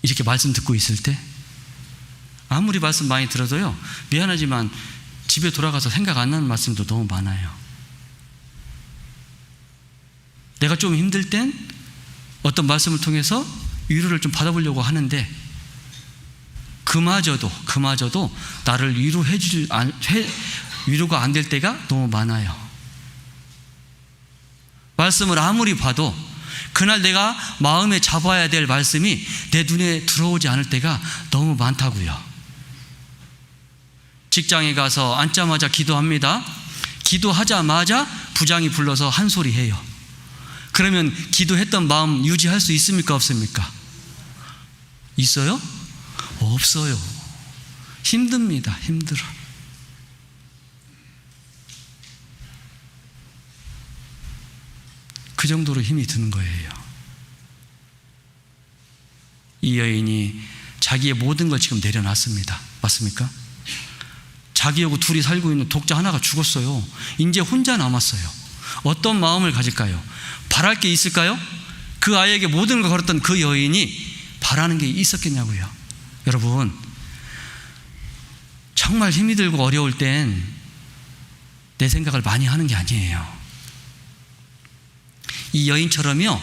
이렇게 말씀 듣고 있을 때? 아무리 말씀 많이 들어도요, 미안하지만 집에 돌아가서 생각 안 나는 말씀도 너무 많아요. 내가 좀 힘들 땐 어떤 말씀을 통해서 위로를 좀 받아보려고 하는데 그마저도 나를 위로가 안 될 때가 너무 많아요. 말씀을 아무리 봐도 그날 내가 마음에 잡아야 될 말씀이 내 눈에 들어오지 않을 때가 너무 많다고요. 직장에 가서 앉자마자 기도합니다. 기도하자마자 부장이 불러서 한 소리 해요. 그러면 기도했던 마음 유지할 수 있습니까? 없습니까? 있어요? 없어요. 힘듭니다. 힘들어. 그 정도로 힘이 드는 거예요. 이 여인이 자기의 모든 걸 지금 내려놨습니다. 맞습니까? 자기하고 둘이 살고 있는 독자 하나가 죽었어요. 이제 혼자 남았어요. 어떤 마음을 가질까요? 바랄 게 있을까요? 그 아이에게 모든 걸 걸었던 그 여인이 바라는 게 있었겠냐고요. 여러분, 정말 힘이 들고 어려울 땐 내 생각을 많이 하는 게 아니에요. 이 여인처럼요,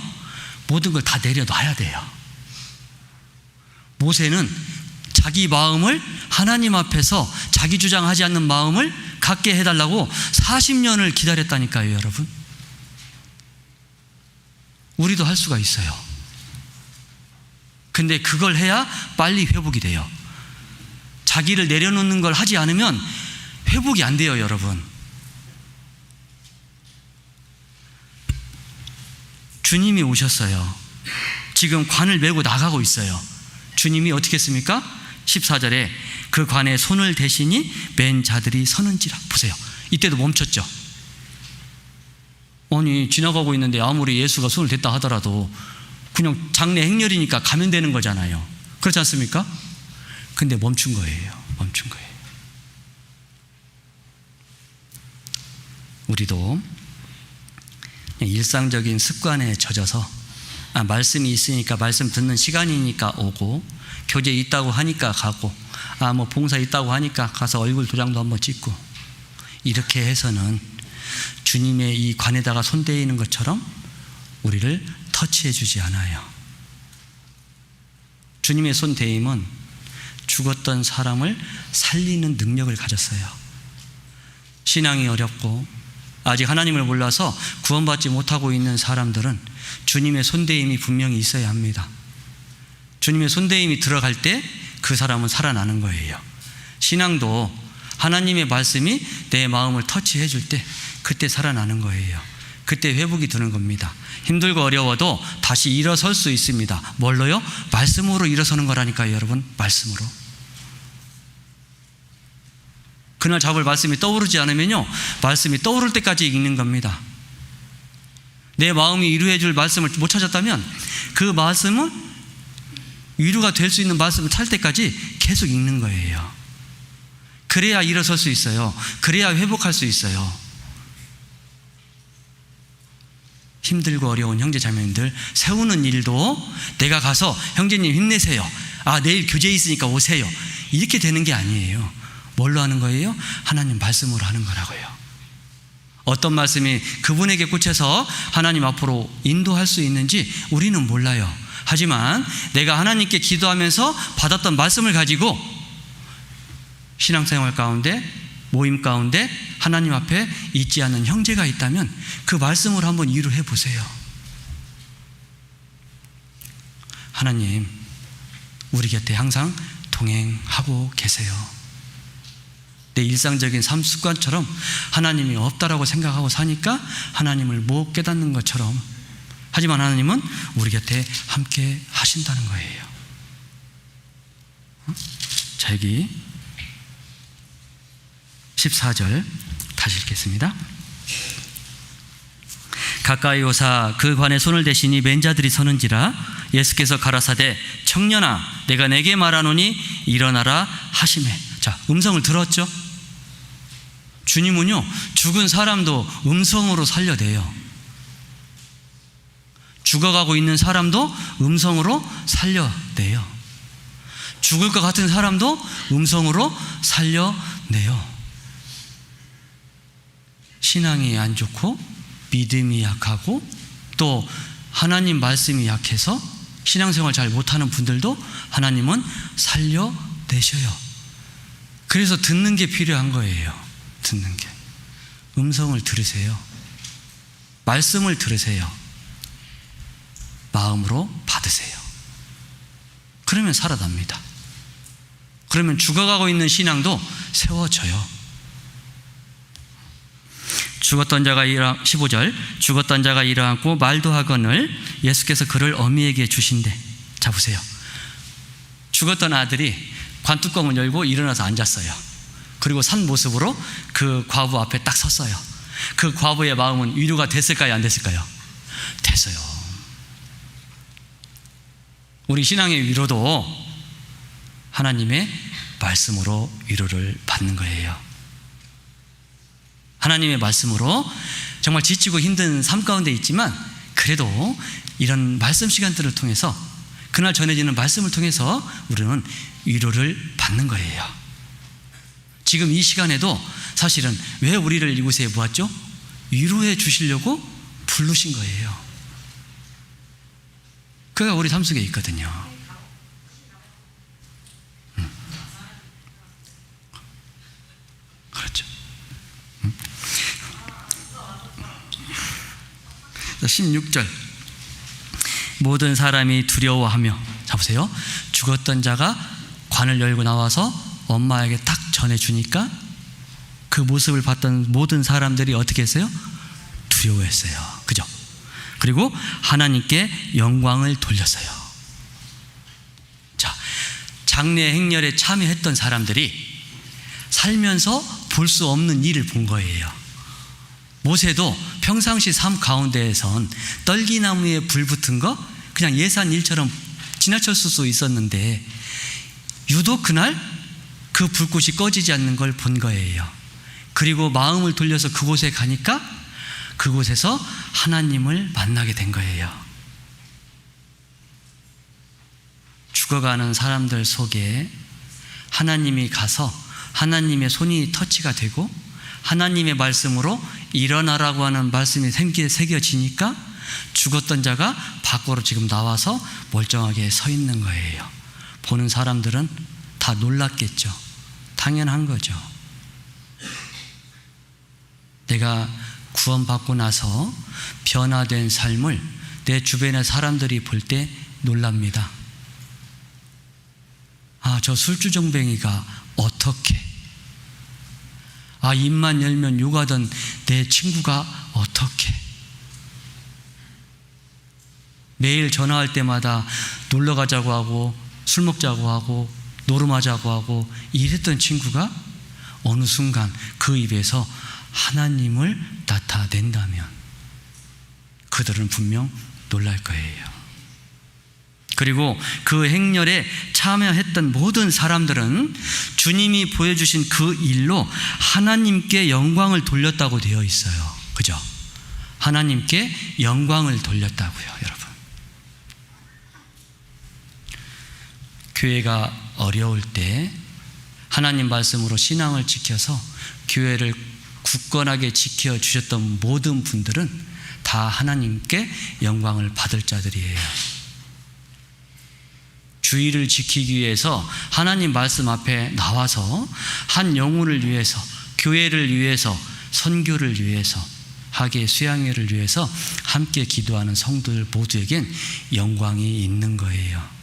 모든 걸 다 내려놔야 돼요. 모세는 자기 마음을 하나님 앞에서 자기 주장하지 않는 마음을 갖게 해달라고 40년을 기다렸다니까요, 여러분. 우리도 할 수가 있어요. 근데 그걸 해야 빨리 회복이 돼요. 자기를 내려놓는 걸 하지 않으면 회복이 안 돼요, 여러분. 주님이 오셨어요. 지금 관을 메고 나가고 있어요. 주님이 어떻게 했습니까? 14절에 그 관에 손을 대시니 맨 자들이 서는지라. 보세요. 이때도 멈췄죠. 아니, 지나가고 있는데 아무리 예수가 손을 댔다 하더라도 그냥 장례 행렬이니까 가면 되는 거잖아요. 그렇지 않습니까? 근데 멈춘 거예요. 멈춘 거예요. 우리도 일상적인 습관에 젖어서 말씀이 있으니까 말씀 듣는 시간이니까 오고, 교제 있다고 하니까 가고, 뭐 봉사 있다고 하니까 가서 얼굴 도장도 한번 찍고, 이렇게 해서는 주님의 이 관에다가 손대이는 것처럼 우리를 터치해 주지 않아요. 주님의 손대임은 죽었던 사람을 살리는 능력을 가졌어요. 신앙이 어렵고 아직 하나님을 몰라서 구원받지 못하고 있는 사람들은 주님의 손대임이 분명히 있어야 합니다. 주님의 손대임이 들어갈 때 그 사람은 살아나는 거예요. 신앙도 하나님의 말씀이 내 마음을 터치해 줄 때 그때 살아나는 거예요. 그때 회복이 되는 겁니다. 힘들고 어려워도 다시 일어설 수 있습니다. 뭘로요? 말씀으로 일어서는 거라니까요, 여러분. 말씀으로. 그날 잡을 말씀이 떠오르지 않으면요, 말씀이 떠오를 때까지 읽는 겁니다. 내 마음이 위로해 줄 말씀을 못 찾았다면 그 말씀은 위로가 될 수 있는 말씀을 찾을 때까지 계속 읽는 거예요. 그래야 일어설 수 있어요. 그래야 회복할 수 있어요. 힘들고 어려운 형제 자매님들, 세우는 일도 내가 가서 형제님 힘내세요, 내일 교제 있으니까 오세요, 이렇게 되는 게 아니에요. 뭘로 하는 거예요? 하나님 말씀으로 하는 거라고요. 어떤 말씀이 그분에게 꽂혀서 하나님 앞으로 인도할 수 있는지 우리는 몰라요. 하지만 내가 하나님께 기도하면서 받았던 말씀을 가지고 신앙생활 가운데, 모임 가운데 하나님 앞에 있지 않는 형제가 있다면 그 말씀으로 한번 이루해 보세요. 하나님, 우리 곁에 항상 동행하고 계세요. 내 일상적인 삶 습관처럼 하나님이 없다라고 생각하고 사니까 하나님을 못 깨닫는 것처럼, 하지만 하나님은 우리 곁에 함께 하신다는 거예요. 자, 여기 14절 다시 읽겠습니다. 가까이 오사 그 관에 손을 대시니 맨 자들이 서는지라 예수께서 가라사대 청년아 내가 내게 말하노니 일어나라 하시매. 자, 음성을 들었죠? 주님은요, 죽은 사람도 음성으로 살려내요. 죽어가고 있는 사람도 음성으로 살려내요. 죽을 것 같은 사람도 음성으로 살려내요. 신앙이 안 좋고 믿음이 약하고 또 하나님 말씀이 약해서 신앙생활 잘 못하는 분들도 하나님은 살려내셔요. 그래서 듣는 게 필요한 거예요. 듣는 게. 음성을 들으세요. 말씀을 들으세요. 마음으로 받으세요. 그러면 살아납니다. 그러면 죽어가고 있는 신앙도 세워져요. 죽었던 자가 15절 죽었던 자가 일어났고 말도 하거늘 예수께서 그를 어미에게 주신대. 자, 보세요. 죽었던 아들이 관뚜껑을 열고 일어나서 앉았어요. 그리고 산 모습으로 그 과부 앞에 딱 섰어요. 그 과부의 마음은 위로가 됐을까요? 안 됐을까요? 됐어요. 우리 신앙의 위로도 하나님의 말씀으로 위로를 받는 거예요. 하나님의 말씀으로 정말 지치고 힘든 삶 가운데 있지만 그래도 이런 말씀 시간들을 통해서, 그날 전해지는 말씀을 통해서 우리는 위로를 받는 거예요. 지금 이 시간에도 사실은 왜 우리를 이곳에 모았죠? 위로해 주시려고 부르신 거예요. 그가 우리 삶 속에 있거든요. 그렇죠. 16절 모든 사람이 두려워하며, 자 보세요. 죽었던 자가 관을 열고 나와서 엄마에게 딱 전해주니까 그 모습을 봤던 모든 사람들이 어떻게 했어요? 두려워했어요. 그죠? 그리고 하나님께 영광을 돌렸어요. 자, 장례 행렬에 참여했던 사람들이 살면서 볼 수 없는 일을 본 거예요. 모세도 평상시 삶 가운데에선 떨기나무에 불 붙은 거 그냥 예산 일처럼 지나쳤을 수 있었는데 유독 그날 그 불꽃이 꺼지지 않는 걸 본 거예요. 그리고 마음을 돌려서 그곳에 가니까 그곳에서 하나님을 만나게 된 거예요. 죽어가는 사람들 속에 하나님이 가서 하나님의 손이 터치가 되고 하나님의 말씀으로 일어나라고 하는 말씀이 새겨지니까 죽었던 자가 밖으로 지금 나와서 멀쩡하게 서 있는 거예요. 보는 사람들은 다 놀랐겠죠. 당연한 거죠. 내가 구원받고 나서 변화된 삶을 내 주변의 사람들이 볼 때 놀랍니다. 아, 저 술주정뱅이가 어떻게, 아, 입만 열면 욕하던 내 친구가 어떻게, 매일 전화할 때마다 놀러 가자고 하고 술 먹자고 하고 노름하자고 하고 이랬던 친구가 어느 순간 그 입에서 하나님을 나타낸다면 그들은 분명 놀랄 거예요. 그리고 그 행렬에 참여했던 모든 사람들은 주님이 보여주신 그 일로 하나님께 영광을 돌렸다고 되어 있어요. 그죠? 하나님께 영광을 돌렸다고요, 여러분. 교회가 어려울 때 하나님 말씀으로 신앙을 지켜서 교회를 굳건하게 지켜주셨던 모든 분들은 다 하나님께 영광을 받을 자들이에요. 주의를 지키기 위해서 하나님 말씀 앞에 나와서 한 영혼을 위해서, 교회를 위해서, 선교를 위해서, 학예 수양회를 위해서 함께 기도하는 성도들 모두에겐 영광이 있는 거예요.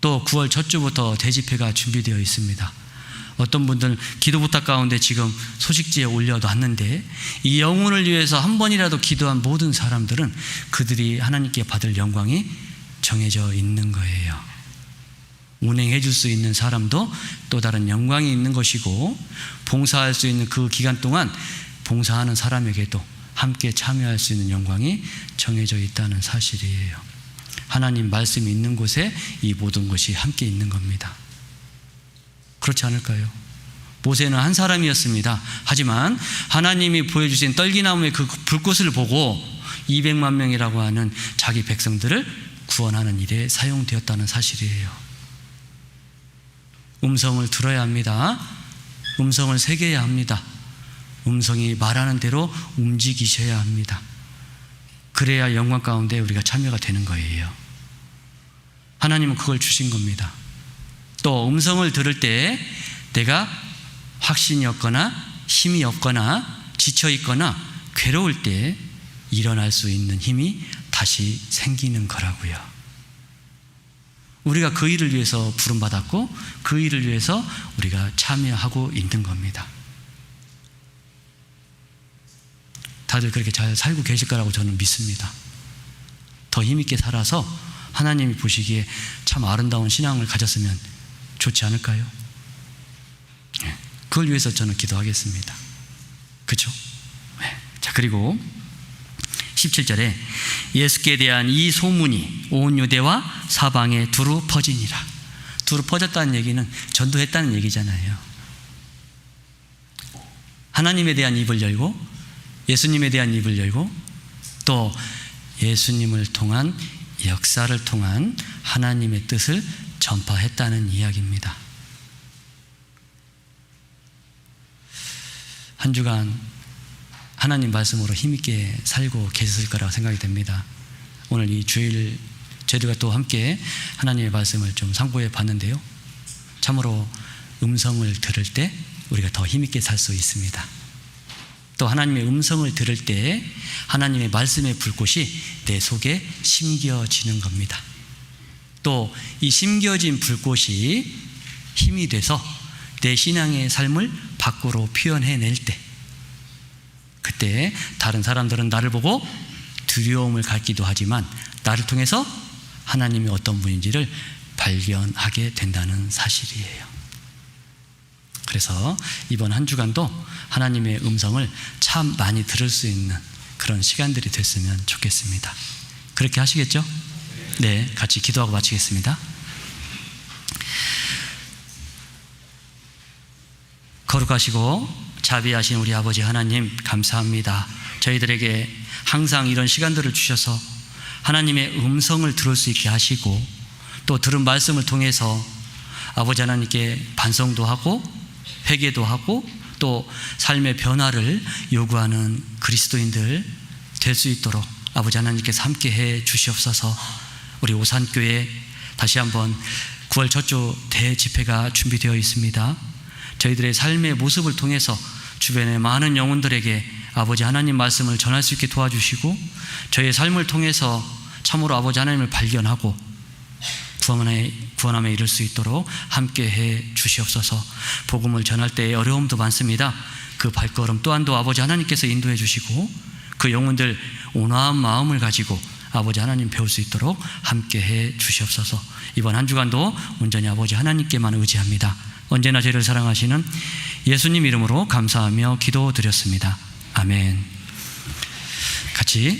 또 9월 첫 주부터 대집회가 준비되어 있습니다. 어떤 분들은 기도 부탁 가운데 지금 소식지에 올려놨는데, 이 영혼을 위해서 한 번이라도 기도한 모든 사람들은 그들이 하나님께 받을 영광이 정해져 있는 거예요. 운행해 줄 수 있는 사람도 또 다른 영광이 있는 것이고, 봉사할 수 있는 그 기간 동안 봉사하는 사람에게도 함께 참여할 수 있는 영광이 정해져 있다는 사실이에요. 하나님 말씀이 있는 곳에 이 모든 것이 함께 있는 겁니다. 그렇지 않을까요? 모세는 한 사람이었습니다. 하지만 하나님이 보여주신 떨기나무의 그 불꽃을 보고 200만 명이라고 하는 자기 백성들을 구원하는 일에 사용되었다는 사실이에요. 음성을 들어야 합니다. 음성을 새겨야 합니다. 음성이 말하는 대로 움직이셔야 합니다. 그래야 영광 가운데 우리가 참여가 되는 거예요. 하나님은 그걸 주신 겁니다. 또 음성을 들을 때 내가 확신이 없거나 힘이 없거나 지쳐 있거나 괴로울 때 일어날 수 있는 힘이 다시 생기는 거라고요. 우리가 그 일을 위해서 부름받았고 그 일을 위해서 우리가 참여하고 있는 겁니다. 다들 그렇게 잘 살고 계실 거라고 저는 믿습니다. 더 힘있게 살아서 하나님이 보시기에 참 아름다운 신앙을 가졌으면 좋지 않을까요? 그걸 위해서 저는 기도하겠습니다. 그렇죠? 자, 그리고 17절에 예수께 대한 이 소문이 온 유대와 사방에 두루 퍼지니라. 두루 퍼졌다는 얘기는 전도했다는 얘기잖아요. 하나님에 대한 입을 열고 예수님에 대한 입을 열고 또 예수님을 통한 역사를 통한 하나님의 뜻을 전파했다는 이야기입니다. 한 주간 하나님 말씀으로 힘있게 살고 계셨을 거라고 생각이 됩니다. 오늘 이 주일 저희들과 또 함께 하나님의 말씀을 좀 상고해 봤는데요, 참으로 음성을 들을 때 우리가 더 힘있게 살 수 있습니다. 또 하나님의 음성을 들을 때 하나님의 말씀의 불꽃이 내 속에 심겨지는 겁니다. 또 이 심겨진 불꽃이 힘이 돼서 내 신앙의 삶을 밖으로 표현해낼 때, 그때 다른 사람들은 나를 보고 두려움을 갖기도 하지만 나를 통해서 하나님이 어떤 분인지를 발견하게 된다는 사실이에요. 그래서 이번 한 주간도 하나님의 음성을 참 많이 들을 수 있는 그런 시간들이 됐으면 좋겠습니다. 그렇게 하시겠죠? 네, 같이 기도하고 마치겠습니다. 거룩하시고 자비하신 우리 아버지 하나님, 감사합니다. 저희들에게 항상 이런 시간들을 주셔서 하나님의 음성을 들을 수 있게 하시고 또 들은 말씀을 통해서 아버지 하나님께 반성도 하고 회개도 하고 또 삶의 변화를 요구하는 그리스도인들 될 수 있도록 아버지 하나님께서 함께 해 주시옵소서. 우리 오산교회 다시 한번 9월 첫 주 대집회가 준비되어 있습니다. 저희들의 삶의 모습을 통해서 주변의 많은 영혼들에게 아버지 하나님 말씀을 전할 수 있게 도와주시고 저희의 삶을 통해서 참으로 아버지 하나님을 발견하고 구원함에 이를 수 있도록 함께 해 주시옵소서. 복음을 전할 때의 어려움도 많습니다. 그 발걸음 또한도 아버지 하나님께서 인도해 주시고 그 영혼들 온화한 마음을 가지고 아버지 하나님 배울 수 있도록 함께 해 주시옵소서. 이번 한 주간도 온전히 아버지 하나님께만 의지합니다. 언제나 저희를 사랑하시는 예수님 이름으로 감사하며 기도드렸습니다. 아멘. 같이